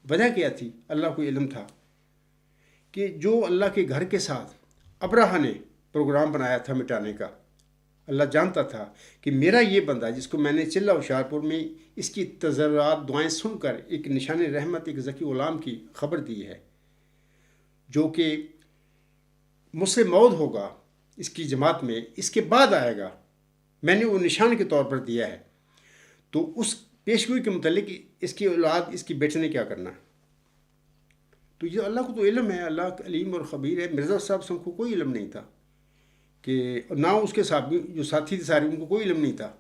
وجہ کیا تھی؟ اللہ کو علم تھا کہ جو اللہ کے گھر کے ساتھ ابرہہ نے پروگرام بنایا تھا مٹانے کا، اللہ جانتا تھا کہ میرا یہ بندہ جس کو میں نے چلہ ہوشیارپور میں اس کی تضرعات دعائیں سن کر ایک نشان رحمت، ایک ذکی غلام کی خبر دی ہے جو کہ مسلم موعود ہوگا اس کی جماعت میں، اس کے بعد آئے گا، میں نے وہ نشان کے طور پر دیا ہے، تو اس پیشگوئی کے متعلق اس کی اولاد، اس کی بیٹے نے کیا کرنا ہے۔ تو یہ اللہ کو تو علم ہے، اللہ علیم اور خبیر ہے۔ مرزا صاحب سے کو کوئی علم نہیں تھا کہ نہ اس کے ساتھ جو ساتھی تھے سارے ان کو کوئی علم نہیں تھا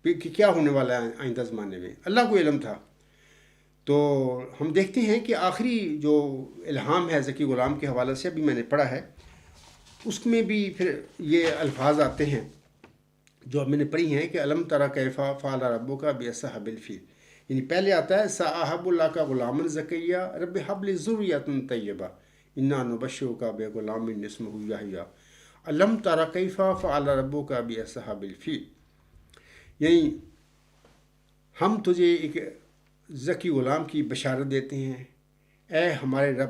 کہ کیا ہونے والا ہے آئندہ زمانے میں، اللہ کو علم تھا۔ تو ہم دیکھتے ہیں کہ آخری جو الہام ہے ذکی غلام کے حوالے سے ابھی میں نے پڑھا ہے، اس میں بھی پھر یہ الفاظ آتے ہیں جو میں نے پڑھی ہیں کہ علم تری کیف فعل ربک باصحاب الفیل، یعنی پہلے آتا ہے سأحب اللہ کا غلام زکیہ رب حب لی ذریۃ طیبہ انا نبشرک بغلام اسمہ یحییٰ علم تری کیف فعل ربک باصحاب الفیل، یعنی ہم تجھے ایک ذکی غلام کی بشارت دیتے ہیں، اے ہمارے رب،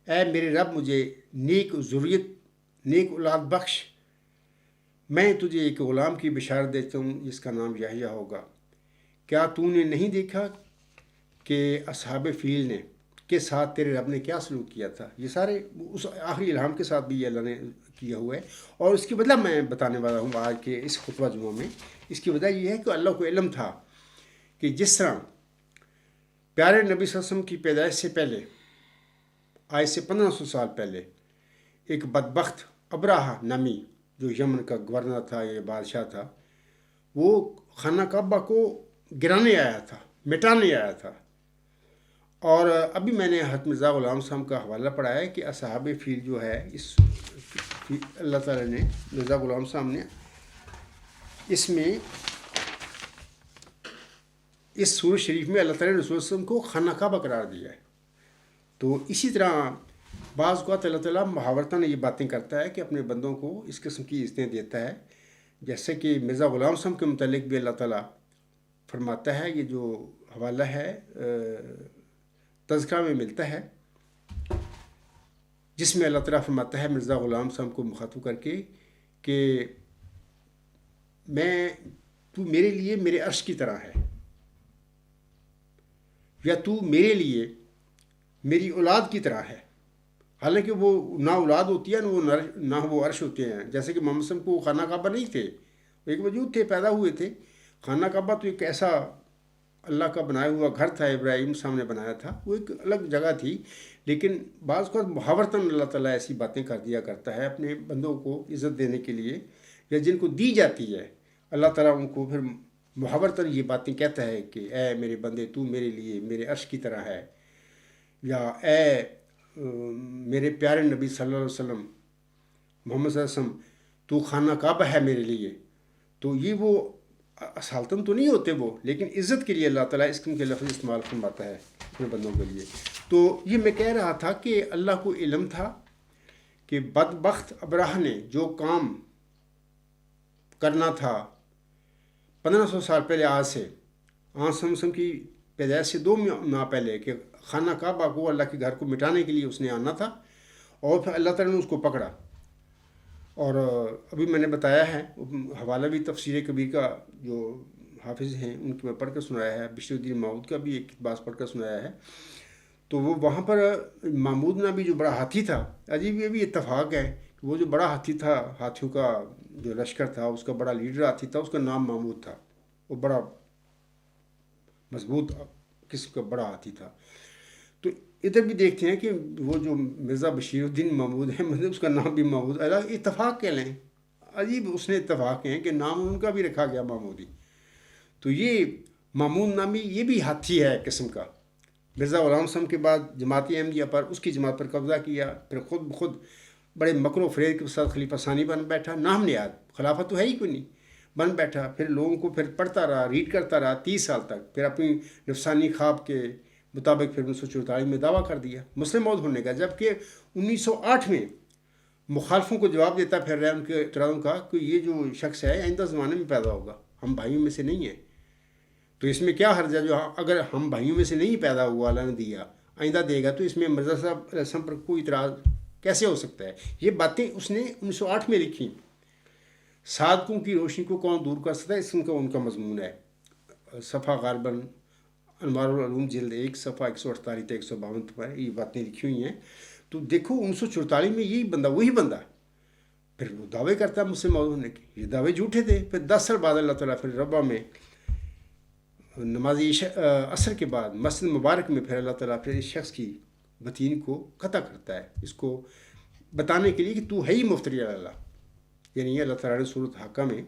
اے میرے رب مجھے نیک ذریت، نیک اولاد بخش، میں تجھے ایک غلام کی بشارت دیتا ہوں جس کا نام یحییٰ ہوگا۔ کیا تو نے نہیں دیکھا کہ اصحاب فیل نے کے ساتھ تیرے رب نے کیا سلوک کیا تھا؟ یہ سارے اس آخری الہام کے ساتھ بھی یہ اللہ نے کیا ہوا ہے، اور اس کی وجہ میں بتانے والا ہوں آج کے اس خطبہ جمعہ میں۔ اس کی وجہ یہ ہے کہ اللہ کو علم تھا کہ جس طرح پیارے نبی صلی اللہ علیہ وسلم کی پیدائش سے پہلے، آج سے 1500 سال پہلے، ایک بدبخت ابرہہ نامی جو یمن کا گورنر تھا یا بادشاہ تھا، وہ خانہ کعبہ کو گرانے آیا تھا، مٹانے آیا تھا۔ اور ابھی میں نے حضرت مرزا غلام صاحب کا حوالہ پڑھا ہے کہ اصحاب فیل جو ہے، اس اللہ تعالیٰ نے مرزا غلام صاحب نے اس میں اس سورہ شریف میں اللہ تعالیٰ نے رسول وسلم کو خانہ کعبہ قرار دیا ہے۔ تو اسی طرح بعض اوقات اللہ تعالیٰ محاورتاً یہ باتیں کرتا ہے کہ اپنے بندوں کو اس قسم کی عزتیں دیتا ہے، جیسے کہ مرزا غلام صاحب کے متعلق بھی اللہ تعالیٰ فرماتا ہے، یہ جو حوالہ ہے تذکرہ میں ملتا ہے، جس میں اللہ تعالیٰ فرماتا ہے مرزا غلام صاحب کو مخاطب کر کے کہ تو میرے لیے میرے عرش کی طرح ہے، یا تو میرے لیے میری اولاد کی طرح ہے۔ حالانکہ وہ نہ اولاد ہوتی ہے نہ وہ عرش ہوتے ہیں، جیسے کہ محمد صلی اللہ علیہ وسلم کو خانہ کعبہ نہیں تھے، وہ ایک وجود تھے، پیدا ہوئے تھے۔ خانہ کعبہ تو ایک ایسا اللہ کا بنایا ہوا گھر تھا، ابراہیم صاحب نے بنایا تھا، وہ ایک الگ جگہ تھی، لیکن بعض اوقات محاورتاً اللہ تعالیٰ ایسی باتیں کر دیا کرتا ہے اپنے بندوں کو عزت دینے کے لیے، یا جن کو دی جاتی ہے اللہ تعالیٰ ان کو پھر محاورتاً یہ باتیں کہتا ہے کہ اے میرے بندے، تو میرے لیے میرے عرش کی طرح ہے، یا اے میرے پیارے نبی صلی اللہ علیہ وسلم محمد صلی اللہ علیہ وسلم، تو خانہ کعبہ ہے میرے لیے۔ تو یہ وہ اصالتاً تو نہیں ہوتے وہ، لیکن عزت کے لیے اللہ تعالیٰ اس قسم کے لفظ استعمال فرماتا ہے اپنے بندوں کے لیے. تو یہ میں کہہ رہا تھا کہ اللہ کو علم تھا کہ بدبخت ابراہ نے جو کام کرنا تھا 1500 سال پہلے آج سے، آن کی پیدائش سے 2 ماہ پہلے، کہ خانہ کعبہ کو، اللہ کے گھر کو مٹانے کے لیے اس نے آنا تھا، اور پھر اللہ تعالیٰ نے اس کو پکڑا. اور ابھی میں نے بتایا ہے، حوالہ بھی تفسیر کبیر کا جو حافظ ہیں ان کی میں پڑھ کر سنایا ہے، بشیر الدین محمود کا بھی ایک باز پڑھ کر سنایا ہے. تو وہ وہاں پر محمود نبی جو بڑا ہاتھی تھا، عجیب یہ بھی اتفاق ہے کہ وہ جو بڑا ہاتھی تھا، ہاتھیوں کا جو لشکر تھا، اس کا بڑا لیڈر ہاتھی تھا، اس کا نام محمود تھا. وہ بڑا مضبوط قسم کا بڑا ہاتھی تھا. تو ادھر بھی دیکھتے ہیں کہ وہ جو مرزا بشیر الدین محمود ہے، مطلب اس کا نام بھی محمود، اتفاق کہہ لیں، عجیب اس نے اتفاق ہیں کہ نام ان کا بھی رکھا گیا محمودی. تو یہ محمود نامی یہ بھی ہاتھی ہے قسم کا. مرزا غلام صاحب کے بعد جماعت احمدیہ پر، اس کی جماعت پر قبضہ کیا، پھر خود بخود بڑے مکر و فریب کے ساتھ خلیفہ ثانی بن بیٹھا، نام نیاد، خلافت تو ہے ہی کوئی نہیں، بن بیٹھا. پھر لوگوں کو پھر پڑھتا رہا، ریڈ کرتا رہا 30 سال تک. پھر اپنی نفسانی خواب کے مطابق پھر 1944 میں دعویٰ کر دیا مسلم موعود ہونے کا، جبکہ 1908 میں مخالفوں کو جواب دیتا پھر رہا ان کے اعتراضوں کا کہ یہ جو شخص ہے آئندہ زمانے میں پیدا ہوگا، ہم بھائیوں میں سے نہیں ہیں. تو اس میں کیا حرج ہے؟ جو اگر ہم بھائیوں میں سے نہیں پیدا ہوا، اللہ نے دیا، آئندہ دے گا، تو اس میں مرزا صاحب علیہ السلام پر کوئی اعتراض کیسے ہو سکتا ہے؟ یہ باتیں اس نے 1908 میں لکھی. صادقوں کی روشنی کو کون دور کر سکتا ہے، اس کا ان کا مضمون ہے. صفحہ غالباً انوار العلوم جلد 1 صفحہ 148 تا 152 پر یہ باتیں لکھی ہوئی ہیں. تو دیکھو 1944 میں یہی بندہ، وہی بندہ پھر وہ دعوے کرتا ہے مسلم موعود ہونے کے. یہ دعوے جھوٹے تھے. پھر 10 سال بعد اللہ تعالیٰ پھر ربا میں نماز عصر کے بعد مسجد مبارک میں پھر اللہ تعالیٰ پھر اس شخص کی بتین کو قطع کرتا ہے، اس کو بتانے کے لیے کہ تو ہے ہی مفتری اللہ. یعنی اللہ تعالیٰ نے سورۃ حاقہ میں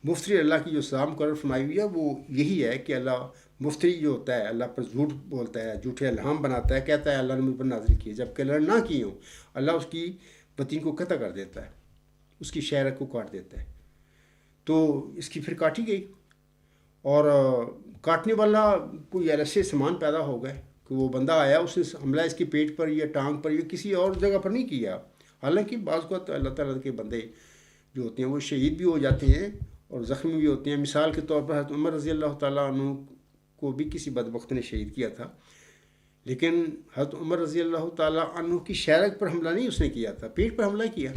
مفتری اللہ کی جو سزا مقرر فرمائی ہوئی ہے وہ یہی ہے کہ اللہ مفتری جو ہوتا ہے اللہ پر جھوٹ بولتا ہے، جھوٹے الہام بناتا ہے، کہتا ہے اللہ نے مجھ پر نازل کیے، جب کہ اللہ نے نہ کی ہوں، اللہ اس کی بتین کو قطع کر دیتا ہے، اس کی شہرت کو کاٹ دیتا ہے. تو اس کی پھر کاٹی گئی، اور کاٹنے والا کوئی ایسے سامان پیدا ہو گئے کہ وہ بندہ آیا، اس نے حملہ اس کی پیٹ پر یا ٹانگ پر یا کسی اور جگہ پر نہیں کیا. حالانکہ بعض کو اللہ تعالیٰ کے بندے جو ہوتے ہیں وہ شہید بھی ہو جاتے ہیں اور زخمی بھی ہوتے ہیں. مثال کے طور پر حضرت عمر رضی اللہ تعالیٰ عنہ کو بھی کسی بدبخت نے شہید کیا تھا، لیکن حضرت عمر رضی اللہ تعالیٰ عنہ کی شہرت پر حملہ نہیں اس نے کیا تھا، پیٹ پر حملہ کیا.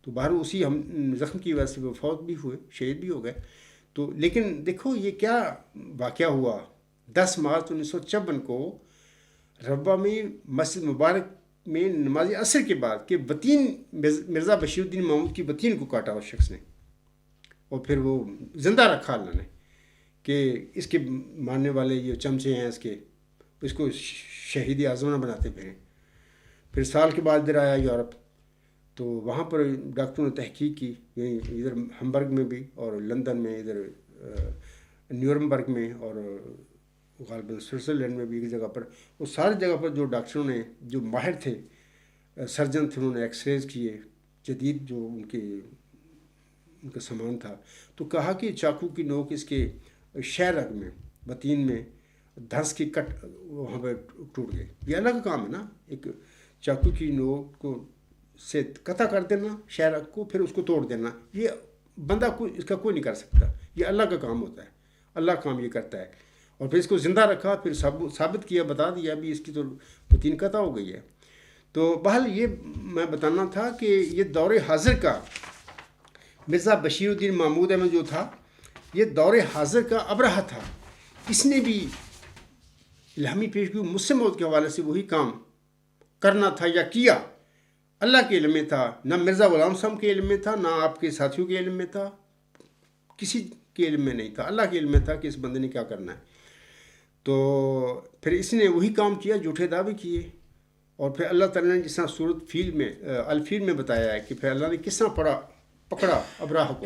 تو باہر اسی زخم کی وجہ سے وہ فوت بھی ہوئے، شہید بھی ہو گئے. تو لیکن دیکھو یہ کیا واقعہ ہوا. 10 مارچ 1956 کو ربا میں مسجد مبارک میں نماز عصر کے بعد کہ بتین مرزا بشیر الدین محمود کی بتین کو کاٹا اس شخص نے، اور پھر وہ زندہ رکھا اللہ نے کہ اس کے ماننے والے یہ چمچے ہیں اس کو شہید اعظم نہ بناتے پھریں. پھر سال کے بعد ادھر آیا یورپ، تو وہاں پر ڈاکٹروں نے تحقیق کی، ادھر ہمبرگ میں بھی اور لندن میں، ادھر نیورمبرگ میں اور غالباً سوئٹزرلینڈ میں بھی ایک جگہ پر، وہ ساری جگہ پر جو ڈاکٹروں نے جو ماہر تھے، سرجن تھے، انہوں نے ایکس ریز کیے، جدید جو ان کا سامان تھا، تو کہا کہ چاقو کی نوک اس کے شہ رگ میں بتین میں دھنس کی کٹ وہاں پہ ٹوٹ گئی. یہ اللہ کا کام ہے نا، ایک چاقو کی نوک کو سے قطع کر دینا شہ رگ کو، پھر اس کو توڑ دینا. یہ بندہ اس کا کوئی نہیں کر سکتا، یہ اللہ کا کام ہوتا ہے، اللہ کام یہ کرتا ہے. اور پھر اس کو زندہ رکھا، پھر ثابت کیا، بتا دیا بھی اس کی تو بتین قطع ہو گئی ہے. تو بہرحال یہ میں بتانا تھا کہ یہ دور حاضر کا مرزا بشیر الدین محمود احمد جو تھا، یہ دور حاضر کا ابرہہ تھا. اس نے بھی الہامی پیش کی مسلم موعود کے حوالے سے وہی کام کرنا تھا یا کیا. اللہ کے علم میں تھا، نہ مرزا غلام صاحب کے علم میں تھا، نہ آپ کے ساتھیوں کے علم میں تھا، کسی کے علم میں نہیں تھا. اللہ کے علم میں تھا کہ اس بندے نے کیا کرنا ہے. تو پھر اس نے وہی کام کیا، جھوٹے دعوے کیے. اور پھر اللہ تعالیٰ نے جس طرح سورۃ فیل میں الفیل میں بتایا ہے کہ پھر اللہ نے کس طرح پکڑا ابراہ کو.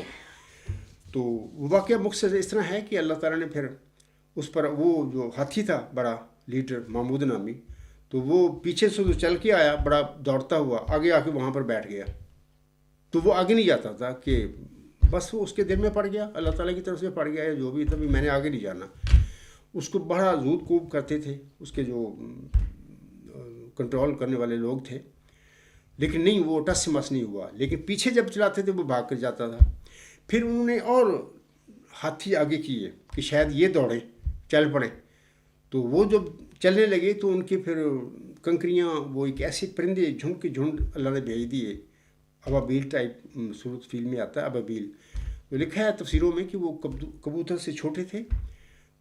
تو وہ واقعہ مختصر اس طرح ہے کہ اللہ تعالیٰ نے پھر اس پر وہ جو ہاتھی تھا بڑا لیڈر محمود نامی، تو وہ پیچھے سے جو چل کے آیا بڑا دوڑتا ہوا، آگے آ کے وہاں پر بیٹھ گیا. تو وہ آگے نہیں جاتا تھا کہ بس وہ اس کے دل میں پڑ گیا، اللہ تعالیٰ کی طرف سے پڑ گیا ہے جو بھی، تبھی میں نے آگے نہیں جانا. اس کو بڑا زود کوب کرتے تھے اس کے جو کنٹرول کرنے والے لوگ تھے، لیکن نہیں، وہ ٹس سے مس نہیں ہوا. لیکن پیچھے جب چلاتے تھے وہ بھاگ کر جاتا تھا. پھر انہوں نے اور ہاتھی آگے کیے کہ شاید یہ دوڑیں، چل پڑیں. تو وہ جب چلنے لگے تو ان کے پھر کنکریاں، وہ ایک ایسے پرندے جھنڈ کے جھنڈ اللہ نے بھیج دیے، ابابیل ٹائپ صورت فیل میں آتا ہے ابابیل. وہ لکھا ہے تفسیروں میں کہ وہ کبوتر سے چھوٹے تھے،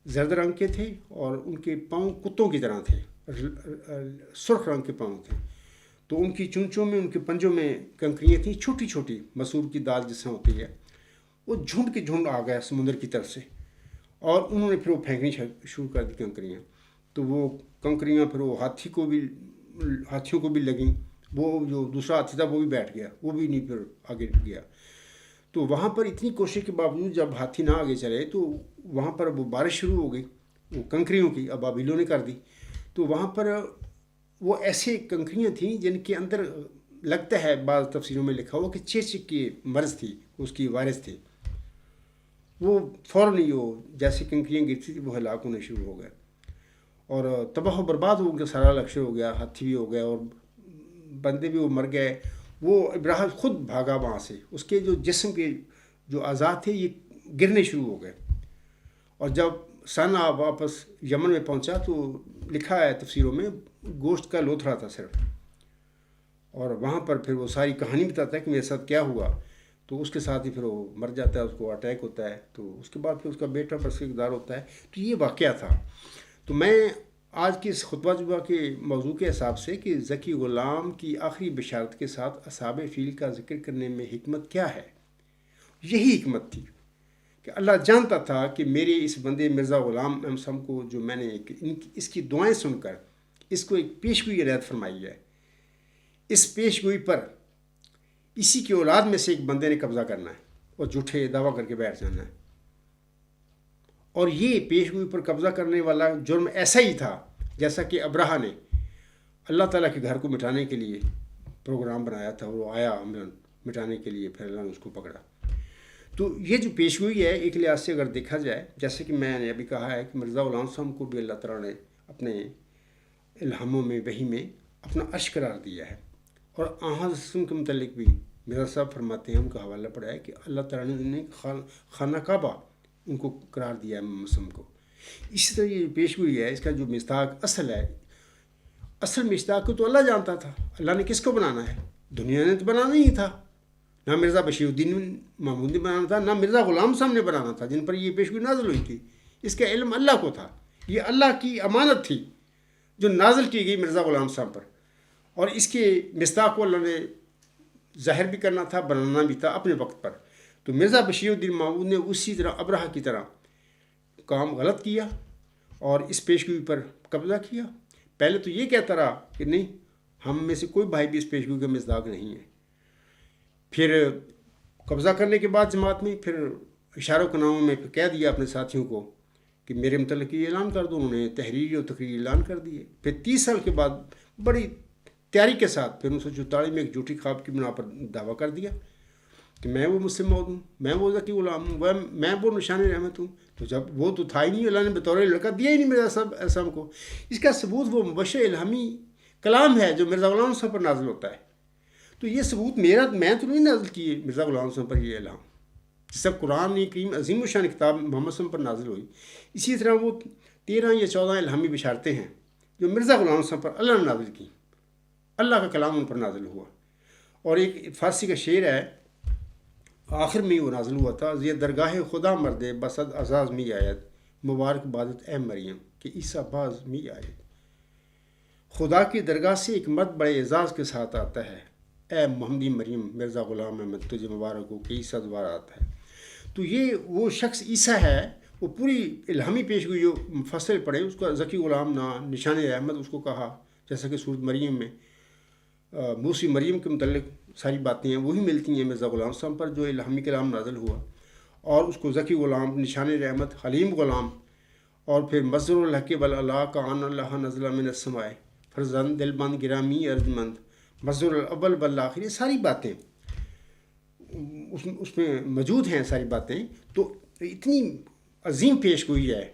زرد رنگ کے تھے، اور ان کے پاؤں کتوں کی طرح تھے، سرخ رنگ کے پاؤں تھے. تو ان کی چونچوں میں، ان کے پنجوں میں کنکریاں تھیں چھوٹی چھوٹی، مسور کی دال جس سے ہوتی ہے. وہ جھنڈ کے جھنڈ آ گیا سمندر کی طرف سے، اور انہوں نے پھر وہ پھینکنی شروع کر دی کنکریاں. تو وہ کنکریاں پھر وہ ہاتھیوں کو بھی لگیں. وہ جو دوسرا ہاتھی تھا وہ بھی بیٹھ گیا، وہ بھی نہیں پھر آگے گیا. تو وہاں پر اتنی کوشش کے باوجود جب ہاتھی نہ آگے چلے تو وہاں پر وہ بارش شروع ہو گئی، وہ کنکریوں کی ابابیلوں نے کر دی. تو وہاں پر وہ ایسے کنکریاں تھیں جن کے اندر لگتا ہے بعض تفسیروں میں لکھا ہوا کہ چیچک کی مرض تھی، اس کی وائرس تھی. وہ فوراً ہی وہ جیسے کنکریاں گرتی تھی وہ ہلاک ہونے شروع ہو گئے، اور تباہ و برباد ہو گیا، سارا لشکر ہو گیا، ہاتھی بھی ہو گیا، اور بندے بھی وہ مر گئے. وہ ابراہیم خود بھاگا وہاں سے، اس کے جو جسم کے جو اعضاء تھے یہ گرنے شروع ہو گئے. اور جب سن واپس یمن میں پہنچا تو لکھا ہے تفسیروں میں گوشت کا لوتھڑا تھا صرف. اور وہاں پر پھر وہ ساری کہانی بتاتا ہے کہ میرے ساتھ کیا ہوا. تو اس کے ساتھ ہی پھر وہ مر جاتا ہے، اس کو اٹیک ہوتا ہے. تو اس کے بعد پھر اس کا بیٹا پر اقتدار ہوتا ہے. تو یہ واقعہ تھا. تو میں آج کی اس خطبہ جمعہ کے موضوع کے حساب سے کہ ذکی غلام کی آخری بشارت کے ساتھ اصحاب فیل کا ذکر کرنے میں حکمت کیا ہے، یہی حکمت تھی کہ اللہ جانتا تھا کہ میرے اس بندے مرزا غلام احمد کو، جو میں نے اس کی دعائیں سن کر اس کو ایک پیشگوئی عنایت فرمائی ہے، اس پیشگوئی پر اسی کی اولاد میں سے ایک بندے نے قبضہ کرنا ہے اور جھوٹے دعویٰ کر کے بیٹھ جانا ہے. اور یہ پیشگوئی پر قبضہ کرنے والا جرم ایسا ہی تھا جیسا کہ ابراہا نے اللہ تعالیٰ کے گھر کو مٹانے کے لیے پروگرام بنایا تھا، اور وہ آیا عملاً مٹانے کے لیے، پھر اللہ نے اس کو پکڑا. تو یہ جو پیشگوئی ہے ایک لحاظ سے اگر دیکھا جائے، جیسے کہ میں نے ابھی کہا ہے کہ مرزا غلام صاحب کو بھی اللہ تعالیٰ نے اپنے الہاموں میں، وحی میں اپنا عرش قرار دیا ہے. اور آن کے متعلق بھی مرزا صاحب فرماتے ہیں، ان کا حوالہ پڑا ہے کہ اللہ تعالیٰ نے خانہ کعبہ ان کو قرار دیا ہے مسلم کو. اسی طرح یہ پیشگوئی ہے، اس کا جو مصداق اصل ہے، اصل مصداق کو تو اللہ جانتا تھا. اللہ نے کس کو بنانا ہے؟ دنیا نے تو بنانا ہی تھا، نہ مرزا بشیر الدین محمود نے بنانا تھا، نہ مرزا غلام صاحب نے بنانا تھا جن پر یہ پیشگوئی نازل ہوئی تھی. اس کا علم اللہ کو تھا، یہ اللہ کی امانت تھی جو نازل کی گئی مرزا غلام صاحب پر. اور اس کے مصداق کو اللہ نے ظاہر بھی کرنا تھا، بنانا بھی تھا اپنے وقت پر. تو مرزا بشیر الدین محمود نے اسی طرح ابراہا کی طرح کام غلط کیا اور اس پیشگوئی پر قبضہ کیا. پہلے تو یہ کہتا رہا کہ نہیں، ہم میں سے کوئی بھائی بھی اس پیشگوئی کا مصداق نہیں ہے. پھر قبضہ کرنے کے بعد جماعت میں پھر اشاروں کے ناموں میں پھر کہہ دیا اپنے ساتھیوں کو کہ میرے متعلق یہ اعلان کر دو. انہوں نے تحریری اور تقریری اعلان کر دیے. پھر 30 سال کے بعد بڑی تیاری کے ساتھ پھر 1944 میں ایک جھوٹی خواب کی بنا پر دعویٰ کر دیا کہ میں وہ مسلم موعود ہوں، میں وہ ذکی غلام ہوں، میں وہ نشان رحمت ہوں. تو جب وہ تو تھا ہی نہیں، اللہ نے بطور لڑکا دیا ہی نہیں مرزا صاحب احسام کو. اس کا ثبوت وہ مبشر الہامی کلام ہے جو مرزا غلام صاحب پر نازل ہوتا ہے. تو یہ ثبوت میں تو نہیں نازل کی مرزا غلام صاحب پر یہ الہام. جس طرح قرآن کریم عظیم الشان کتاب محمد صلی اللہ علیہ وسلم پر نازل ہوئی، اسی طرح وہ 13 یا 14 الہامی بشارتیں ہیں جو مرزا غلام صاحب پر اللہ نے نازل کی. اللہ کا کلام ان پر نازل ہوا. اور ایک فارسی کا شعر ہے، آخر میں وہ نازل ہوا تھا، یہ درگاہ خدا مردے بسد اعزاز می آیت، مبارک بادت اے مریم کہ عیسیٰ باز می آیت. خدا کی درگاہ سے ایک مرد بڑے اعزاز کے ساتھ آتا ہے، اے محمدی مریم مرزا غلام احمد تجھے مبارک ہو کہ عیسیٰ دوبارہ آتا ہے. تو یہ وہ شخص عیسیٰ ہے. وہ پوری الہامی پیشگوئی جو مفصل پڑھے، اس کا ذکی غلام نہ نشان احمد اس کو کہا، جیسا کہ سورۃ مریم میں موسی مریم کے متعلق ساری باتیں ہیں وہی ملتی ہیں مرزا غلام صاحب پر جو الہامی کلام نازل ہوا. اور اس کو ذکی غلام، نشان رحمت، حلیم غلام، اور پھر مظہر الحق والعلا کا ان اللہ نزل من السماء، فرزند دل بند گرامی ارجمند، مظہر الاول والآخر، یہ ساری باتیں اس میں موجود ہیں ساری باتیں، تو اتنی عظیم پیش گوئی ہے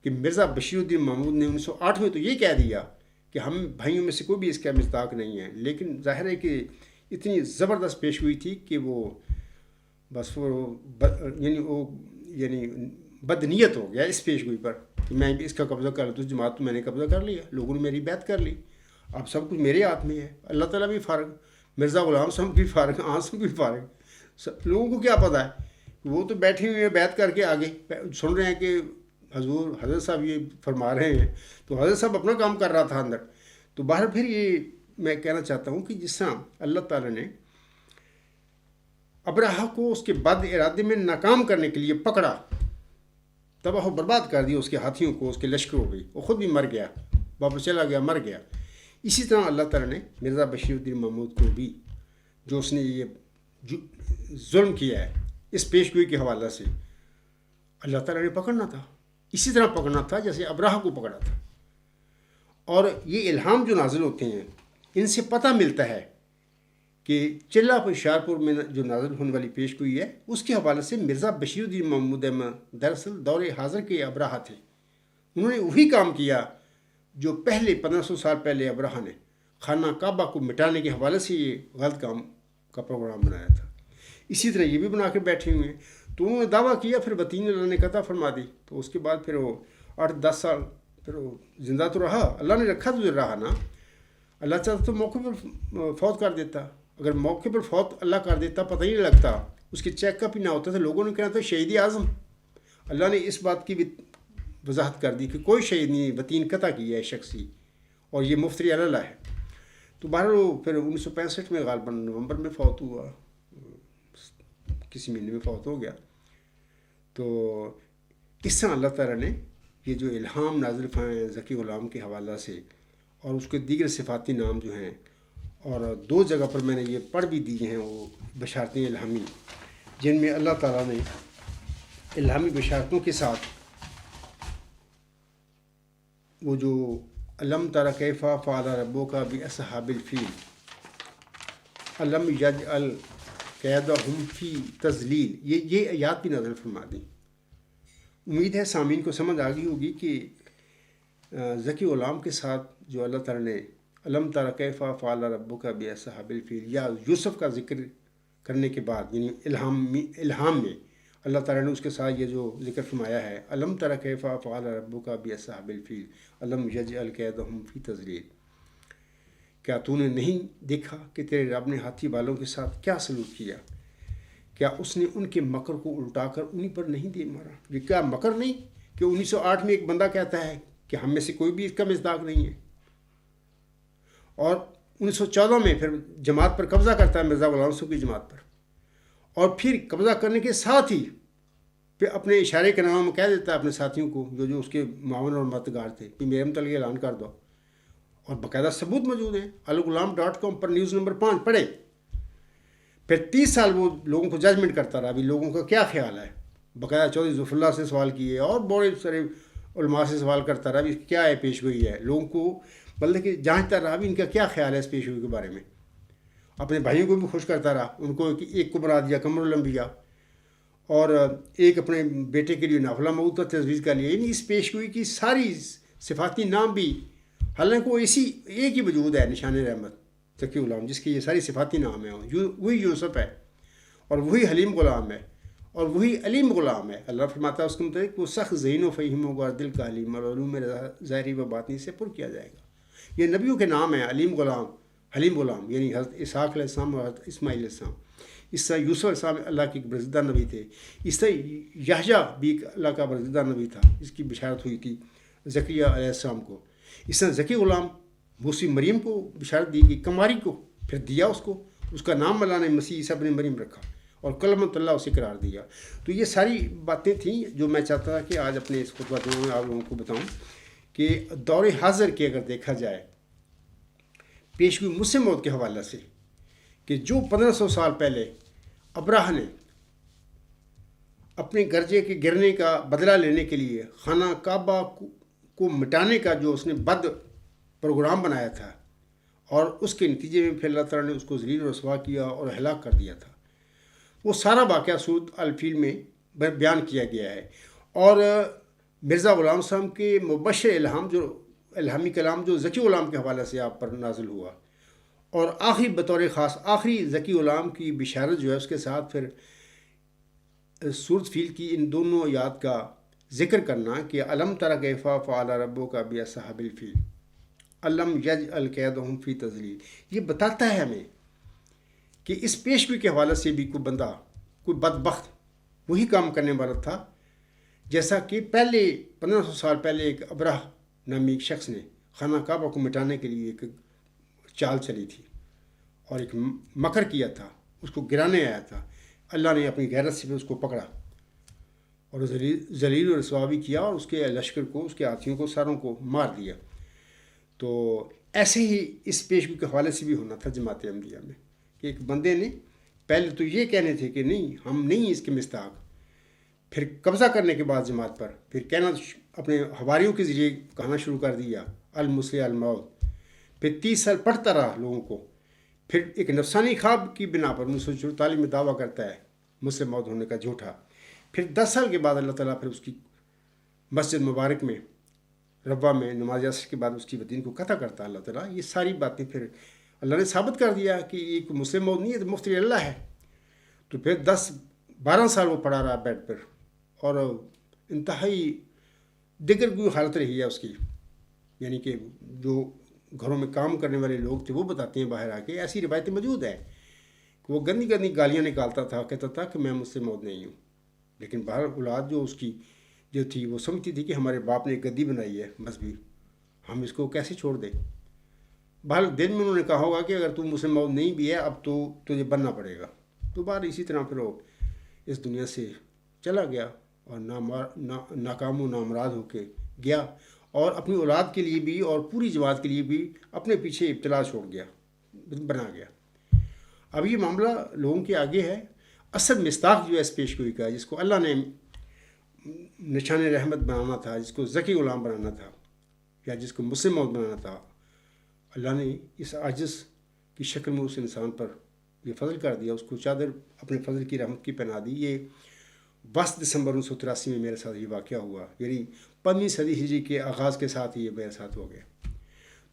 کہ مرزا بشیر الدین محمود نے 1908 میں تو یہ کہہ دیا کہ ہم بھائیوں میں سے کوئی بھی اس کا مصداق نہیں ہے، لیکن ظاہر ہے کہ اتنی زبردست پیش گوئی تھی کہ وہ بس یعنی بدنیت ہو گیا اس پیش گوئی پر کہ میں بھی اس کا قبضہ کر لوں. جماعت تو میں نے قبضہ کر لیا، لوگوں نے میری بیعت کر لی، اب سب کچھ میرے ہاتھ میں ہے. اللہ تعالیٰ بھی فارغ، مرزا غلام صاحب بھی فارغ، آنسم بھی فارغ. لوگوں کو کیا پتہ ہے، وہ تو بیٹھے ہوئے ہیں بیعت کر کے آگے سن رہے ہیں کہ حضرت صاحب یہ فرما رہے ہیں، تو حضرت صاحب اپنا کام کر رہا تھا اندر. تو باہر پھر یہ میں کہنا چاہتا ہوں کہ جس طرح اللہ تعالیٰ نے ابرہہ کو اس کے بد ارادے میں ناکام کرنے کے لیے پکڑا، تباہ و برباد کر دیا اس کے ہاتھیوں کو، اس کے لشکروں کو، وہ خود بھی مر گیا، واپس چلا گیا، مر گیا. اسی طرح اللہ تعالیٰ نے مرزا بشیر الدین محمود کو بھی، جو اس نے یہ ظلم کیا ہے اس پیش گوئی کے حوالہ سے، اللہ تعالیٰ نے پکڑنا تھا، اسی طرح پکڑنا تھا جیسے ابرہہ کو پکڑا تھا. اور یہ الہام جو نازل ہوتے ہیں ان سے پتہ ملتا ہے کہ چلہ ہوشیارپور میں جو نازل ہونے والی پیش گوئی ہے اس کے حوالے سے مرزا بشیر الدین محمود احمد دراصل دور حاضر کے ابرہہ تھے. انہوں نے وہی کام کیا جو پہلے 1500 سال پہلے ابرہہ نے خانہ کعبہ کو مٹانے کے حوالے سے یہ غلط کام کا پروگرام بنایا تھا. اسی طرح یہ بھی بنا کے بیٹھے ہوئے ہیں. تو انہوں نے دعویٰ کیا، پھر بطین اللہ نے قطع فرما دی. تو اس کے بعد پھر وہ 8-10 سال پھر وہ زندہ تو رہا، اللہ نے رکھا تو رہا نا. اللہ چاہتا تو موقع پر فوت کر دیتا، اگر موقع پر فوت اللہ کر دیتا پتہ ہی نہیں لگتا، اس کے چیک اپ ہی نہ ہوتا تھا، لوگوں نے کہنا تھا شہید اعظم. اللہ نے اس بات کی بھی وضاحت کر دی کہ کوئی شہید نہیں، بطین قطع کی ہے شخصی، اور یہ مفتری اللہ ہے. تو بہرحال وہ پھر 1965 میں غالباً نومبر میں فوت ہوا، کسی مہینے میں فوت ہو گیا. تو اس طرح اللہ تعالیٰ نے یہ جو الہام نازل فرمائے ذکی غلام کے حوالہ سے، اور اس کے دیگر صفاتی نام جو ہیں، اور 2 جگہ پر میں نے یہ پڑھ بھی دیے ہیں وہ بشارتیں الہامی، جن میں اللہ تعالیٰ نے الہامی بشارتوں کے ساتھ وہ جو علم تر کیف فعل ربک باصحاب الفیل علم یجعل کیدہم فی تضلیل، یہ آیات بھی نازل فرما دیں. امید ہے سامعین کو سمجھ آ گئی ہوگی کہ ذکی غلام کے ساتھ جو اللہ تعالیٰ نے علم تر کیف فعل ربک باصحاب الفیل یا یوسف کا ذکر کرنے کے بعد، یعنی الہام میں اللہ تعالیٰ نے اس کے ساتھ یہ جو ذکر فرمایا ہے، علم تر کیف فعل ربک باصحاب الفیل علم یجعل کیدہم فی تضلیل، کیا تو نے نہیں دیکھا کہ تیرے رب نے ہاتھی والوں کے ساتھ کیا سلوک کیا، کیا اس نے ان کے مکر کو الٹا کر انہی پر نہیں دے مارا. یہ کیا مکر نہیں کہ 1908 میں ایک بندہ کہتا ہے کہ ہم میں سے کوئی بھی اس کا مصداق نہیں ہے، اور 1914 میں پھر جماعت پر قبضہ کرتا ہے، مرزا غلام صاحب کی جماعت پر، اور پھر قبضہ کرنے کے ساتھ ہی پھر اپنے اشارے کے نامہ میں کہہ دیتا ہے اپنے ساتھیوں کو جو اس کے معاون اور مددگار تھے کہ میرے متعلق اعلان کر دو، اور باقاعدہ ثبوت موجود ہیں. الغلام.com پر نیوز نمبر 5 پڑھے. پھر 30 سال وہ لوگوں کو ججمنٹ کرتا رہا بھی لوگوں کا کیا خیال ہے، باقاعدہ چودھری ظفر اللہ سے سوال کیے اور بڑے سارے علماء سے سوال کرتا رہا بھی کیا ہے پیش گوئی ہے، لوگوں کو بلکہ کہ جانچتا رہا بھی ان کا کیا خیال ہے اس پیش گوئی کے بارے میں. اپنے بھائیوں کو بھی خوش کرتا رہا، ان کو ایک کو بنا دیا قمر الانبیاء، اور ایک اپنے بیٹے کے لیے نافلہ موعود کا تجویز کر لیا. یعنی اس پیش گوئی کی ساری صفاتی نام بھی، حالانکہ وہ ایک ہی وجود ہے نشان رحمت ذکی غلام، جس کے یہ ساری صفاتی نام ہیں، وہی یوسف ہے، اور وہی حلیم غلام ہے، اور وہی علیم غلام ہے. اللہ فرماتا ہے اس کے مطابق وہ سخت ذہین و فہیم ہوگا، دل کا علیم، اور علوم ظاہری و باطنی سے پر کیا جائے گا. یہ نبیوں کے نام ہیں، علیم غلام، حلیم غلام، یعنی حضرت اسحاق علیہ السلام اور حضرت اسماعیل علیہ السلام. اس طرح یوسف علیہ السلام اللہ کے برگزیدہ نبی تھے. اس طرح یحییٰ بھی اللہ کا برگزیدہ نبی تھا، اس کی بشارت ہوئی تھی زکریا علیہ السلام کو. اس طرح ذکی غلام موسی مریم کو بشارت دی گئی، کماری کو پھر دیا اس کا نام اللہ نے مسیح عیسیٰ ابن مریم رکھا، اور کلمۃ اللہ اسے قرار دیا. تو یہ ساری باتیں تھیں جو میں چاہتا تھا کہ آج اپنے اس خطبہ میں آپ لوگوں کو بتاؤں کہ دور حاضر کے اگر دیکھا جائے پیش گوئی مسلم موت کے حوالے سے، کہ جو 1500 سال پہلے ابرہہ نے اپنے گرجے کے گرنے کا بدلہ لینے کے لیے خانہ کعبہ کو مٹانے کا جو اس نے بد پروگرام بنایا تھا، اور اس کے نتیجے میں پھر اللہ تعالیٰ نے اس کو ذلیل و رسوا کیا اور ہلاک کر دیا تھا. وہ سارا واقعہ سورۃ الفیل میں بیان کیا گیا ہے. اور مرزا غلام صاحب کے مبشر الہامی کلام جو ذکی غلام کے حوالے سے آپ پر نازل ہوا، اور آخری بطور خاص آخری ذکی غلام کی بشارت جو ہے اس کے ساتھ پھر سورۃ فیل کی ان دونوں آیات کا ذکر کرنا کہ الم تر کیف فعل ربک باصحاب الفیل الم یجعل کیدہم فی تضلیل. یہ بتاتا ہے ہمیں کہ اس پیشگوئی کے حوالے سے بھی کوئی بندہ، کوئی بدبخت وہی کام کرنے والا تھا جیسا کہ پہلے 1500 سال پہلے ایک ابرہ نامی ایک شخص نے خانہ کعبہ کو مٹانے کے لیے ایک چال چلی تھی اور ایک مکر کیا تھا، اس کو گرانے آیا تھا. اللہ نے اپنی غیرت سے اس کو پکڑا اور ذلیل و رسوا بھی کیا اور اس کے لشکر کو، اس کے ہاتھیوں کو، ساروں کو مار دیا. تو ایسے ہی اس پیشگوئی کے حوالے سے بھی ہونا تھا جماعت احمدیہ میں کہ ایک بندے نے پہلے تو یہ کہنے تھے کہ نہیں ہم نہیں اس کے مستحق، پھر قبضہ کرنے کے بعد جماعت پر پھر کہنا اپنے حواریوں کے ذریعے کہنا شروع کر دیا المسیح الموت. پھر 30 سال پڑھتا رہا لوگوں کو، پھر ایک نفسانی خواب کی بنا پر 1944 میں دعویٰ کرتا ہے مسلم موت ہونے کا جھوٹا. پھر 10 سال کے بعد اللہ تعالیٰ پھر اس کی مسجد مبارک میں ربوہ میں نماز عصر کے بعد اس کی دین کو قطع کرتا ہے اللہ تعالیٰ. یہ ساری باتیں پھر اللہ نے ثابت کر دیا کہ یہ کوئی مسلم موت نہیں ہے، تو مفتری اللہ ہے. تو پھر 10-12 سال وہ پڑا رہا بیڈ پر اور انتہائی دیگر کوئی حالت رہی ہے اس کی. یعنی کہ جو گھروں میں کام کرنے والے لوگ تھے وہ بتاتے ہیں باہر آ کے، ایسی روایتیں موجود ہیں کہ وہ گندی گندی گالیاں نکالتا تھا، کہتا تھا کہ میں مسلم موت نہیں ہوں. لیکن باہر اولاد جو اس کی جو تھی وہ سمجھتی تھی کہ ہمارے باپ نے ایک گدی بنائی ہے مذہبی، ہم اس کو کیسے چھوڑ دیں. باہر دن میں انہوں نے کہا ہوگا کہ اگر تو مسلم موت نہیں بھی ہے اب تو تجھے بننا پڑے گا. تو باہر اسی طرح پھر وہ اس دنیا سے چلا گیا اور ناکام و نامراد ہو کے گیا، اور اپنی اولاد کے لیے بھی اور پوری جماعت کے لیے بھی اپنے پیچھے ابتلا چھوڑ گیا، بنا گیا. اب یہ معاملہ لوگوں کے آگے ہے. اصل مصداق جو ہے اس پیشگوئی کا، جس کو اللہ نے نشان رحمت بنانا تھا، جس کو ذکی غلام بنانا تھا یا جس کو مسلم موت بنانا تھا، اللہ نے اس عاجز کی شکل میں اس انسان پر یہ فضل کر دیا، اس کو چادر اپنے فضل کی رحمت کی پہنا دی. یہ 22 دسمبر 1983 میں میرے ساتھ یہ واقعہ ہوا، یعنی 5ویں صدی ہجری کے آغاز کے ساتھ ہی یہ میرے ساتھ ہو گیا.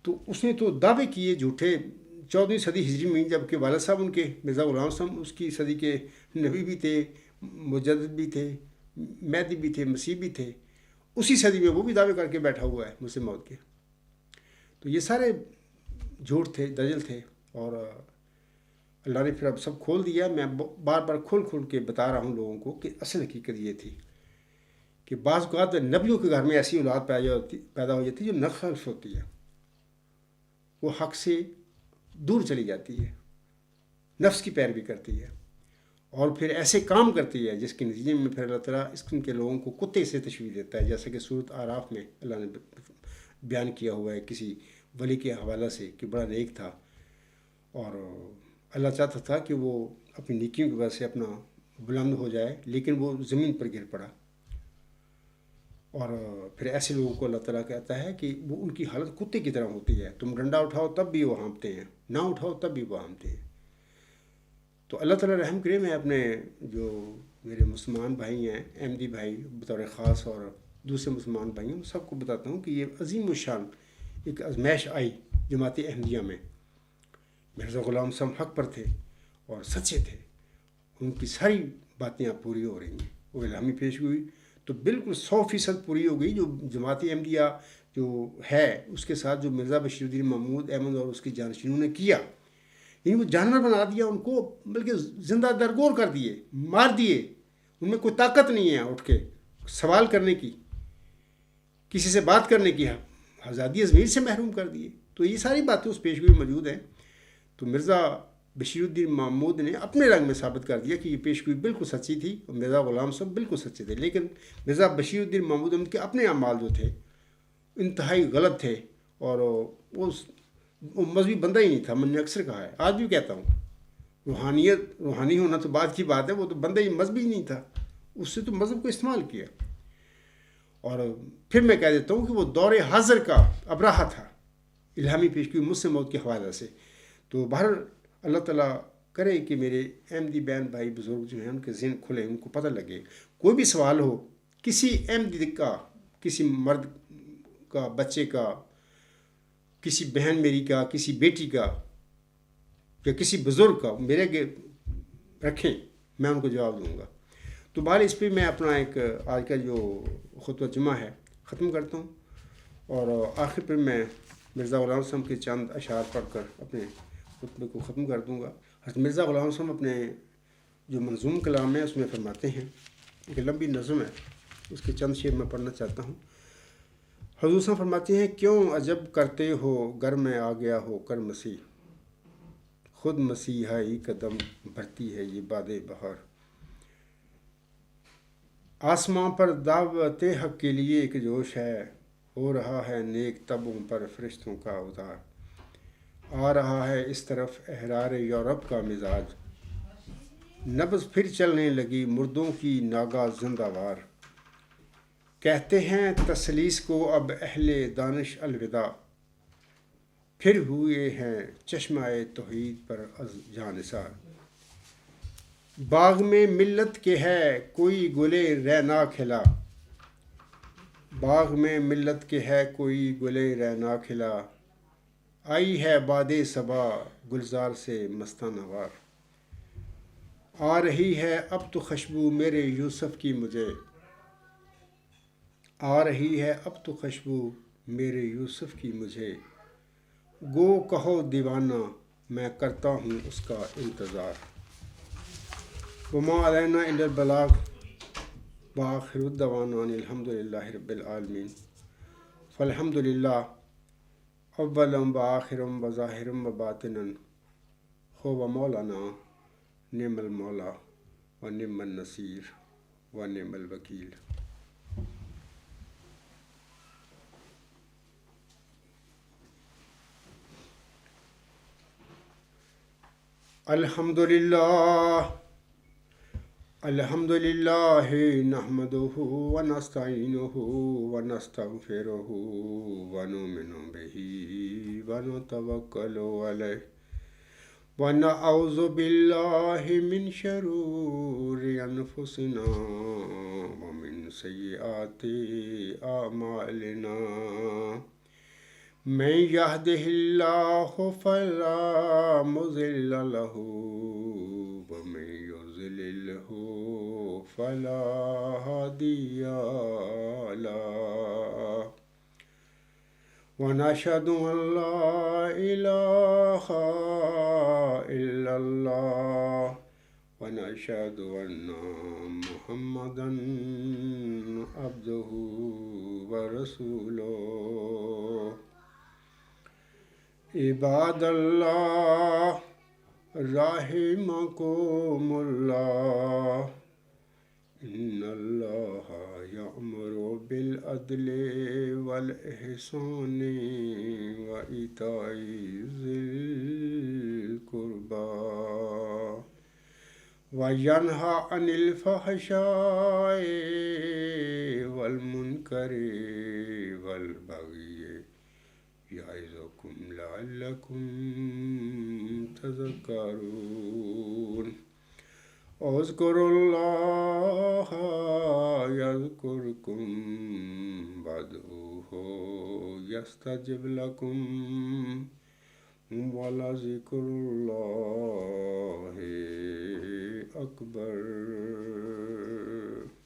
تو اس نے تو دعوے کیے جھوٹے 14ویں صدی ہجری میں، جب کہ والد صاحب ان کے مرزا غلام صاحب اس کی صدی کے نبی بھی تھے، مجدد بھی تھے، مہدی بھی تھے، مسیح بھی تھے. اسی صدی میں وہ بھی دعوے کر کے بیٹھا ہوا ہے مسلم موت کے. تو یہ سارے جھوٹ تھے، دجل تھے، اور اللہ نے پھر اب سب کھول دیا. میں بار بار کھول کے بتا رہا ہوں لوگوں کو کہ اصل حقیقت یہ تھی کہ بعض اوقات نبیوں کے گھر میں ایسی اولاد پیدا ہو جاتی ہے جو ناخلف ہوتی ہے، وہ حق سے دور چلی جاتی ہے، نفس کی پیروی کرتی ہے، اور پھر ایسے کام کرتی ہے جس کے نتیجے میں پھر اللہ تعالیٰ اس قسم کے لوگوں کو کتے سے تشبیہ دیتا ہے. جیسا کہ سورۃ اعراف میں اللہ نے بیان کیا ہوا ہے کسی ولی کے حوالہ سے کہ بڑا نیک تھا، اور اللہ چاہتا تھا کہ وہ اپنی نیکیوں کی وجہ سے اپنا بلند ہو جائے، لیکن وہ زمین پر گر پڑا. اور پھر ایسے لوگوں کو اللہ تعالیٰ کہتا ہے کہ وہ ان کی حالت کتے کی طرح ہوتی ہے، تم ڈنڈا اٹھاؤ تب بھی وہ ہانپتے ہیں، نہ اٹھاؤ تب بھی وہ ہانپتے ہیں. تو اللہ تعالیٰ رحم کرے. میں اپنے جو میرے مسلمان بھائی ہیں، احمدی بھائی بطور خاص اور دوسرے مسلمان بھائی ہیں، سب کو بتاتا ہوں کہ یہ عظیم الشان ایک آزمائش آئی جماعت احمدیہ میں. مرزا غلام صاحب حق پر تھے اور سچے تھے، ان کی ساری باتیں اب پوری ہو رہی ہیں. وہ الہامی پیشگوئی تو بالکل 100% پوری ہو گئی. جو جماعت احمدیہ جو ہے اس کے ساتھ جو مرزا بشیر الدین محمود احمد اور اس کے جانشینوں نے کیا، یعنی وہ جانور بنا دیا ان کو، بلکہ زندہ درگور کر دیے، مار دیے. ان میں کوئی طاقت نہیں ہے اٹھ کے سوال کرنے کی، کسی سے بات کرنے کی، آزادی ضمیر سے محروم کر دیے. تو یہ ساری باتیں اس پیشگوئی میں موجود ہیں. تو مرزا بشیر الدین محمود نے اپنے رنگ میں ثابت کر دیا کہ یہ پیشگوئی بالکل سچی تھی، اور مرزا غلام صاحب بالکل سچے تھے. لیکن مرزا بشیر الدین محمود ان کے اپنے اعمال جو تھے انتہائی غلط تھے، اور وہ مذہبی بندہ ہی نہیں تھا. میں نے اکثر کہا ہے، آج بھی کہتا ہوں، روحانی ہونا تو بعد کی بات ہے، وہ تو بندہ ہی مذہبی نہیں تھا، اس سے تو مذہب کو استعمال کیا. اور پھر میں کہہ دیتا ہوں کہ وہ دور حاضر کا ابراہ تھا الہامی پیشگوئی مسلم موت کے حوالے سے. تو بہر اللہ تعالیٰ کریں کہ میرے احمدی بہن بھائی بزرگ جو ہیں ان کے ذہن کھلے، ان کو پتہ لگے. کوئی بھی سوال ہو کسی احمدی کا، کسی مرد کا، بچے کا، کسی بہن میری کا، کسی بیٹی کا یا کسی بزرگ کا، میرے کے رکھیں، میں ان کو جواب دوں گا. تو بہرحال اس پہ میں اپنا ایک آج کا جو خطبہ جمعہ ہے ختم کرتا ہوں، اور آخر پہ میں مرزا غلام صاحب کے چند اشعار پڑھ کر اپنے خطبے کو ختم کر دوں گا. حضرت مرزا غلام صاحب اپنے جو منظوم کلام ہے اس میں فرماتے ہیں، ایک لمبی نظم ہے، اس کے چند شعر میں پڑھنا چاہتا ہوں. حضور صاحب فرماتے ہیں: کیوں عجب کرتے ہو گر میں آ گیا ہو کر مسیح، خود مسیحائی قدم بھرتی ہے یہ باد بہار. آسماں پر دعوت حق کے لیے ایک جوش ہے، ہو رہا ہے نیک طبعوں پر فرشتوں کا اتار. آ رہا ہے اس طرف احرار یورپ کا مزاج، نبض پھر چلنے لگی مردوں کی ناگا زندہ وار. کہتے ہیں تثلیث کو اب اہل دانش الوداع، پھر ہوئے ہیں چشمہ توحید پر از جاں نثار. باغ میں ملت کے ہے کوئی گلے رینا کھلا، باغ میں ملت کے ہے کوئی گلے رینا کھلا. آئی ہے باد صبا گلزار سے مستانہ وار. آ رہی ہے اب تو خوشبو میرے یوسف کی مجھے، آ رہی ہے اب تو خوشبو میرے یوسف کی مجھے. گو کہو دیوانہ میں کرتا ہوں اس کا انتظار. وما علینا الا البلاغ وآخر الدعوانا ان الحمد للہ رب العالمین. فالحمد للہ اولا وآخرا وظاہرا وباطنا، هو مولانا نعم المولا ونعم النصیر ونعم الوکیل. الحمد للہ نحمده ونستعینه ونستغفره ونؤمن به ونتوکل علیہ ونعوذ باللہ من شرور انفسنا ومن سیئات اعمالنا. من يهده الله فلا مضل له ومن يضلله فلا هادي له. ونشهد أن لا إله إلا الله ونشهد أن محمدا عبده ورسوله. عباد اللہ رحمکم اللہ، ان اللہ یأمر بالعدل والإحسان وإیتاء ذی القربى وینہی عن الفحشاء والمنکر والبغی یعظکم لعلکم تذکرون. اذکروا اللہ یذکرکم وادعوہ یستجب لکم ولذکر اللہ اکبر.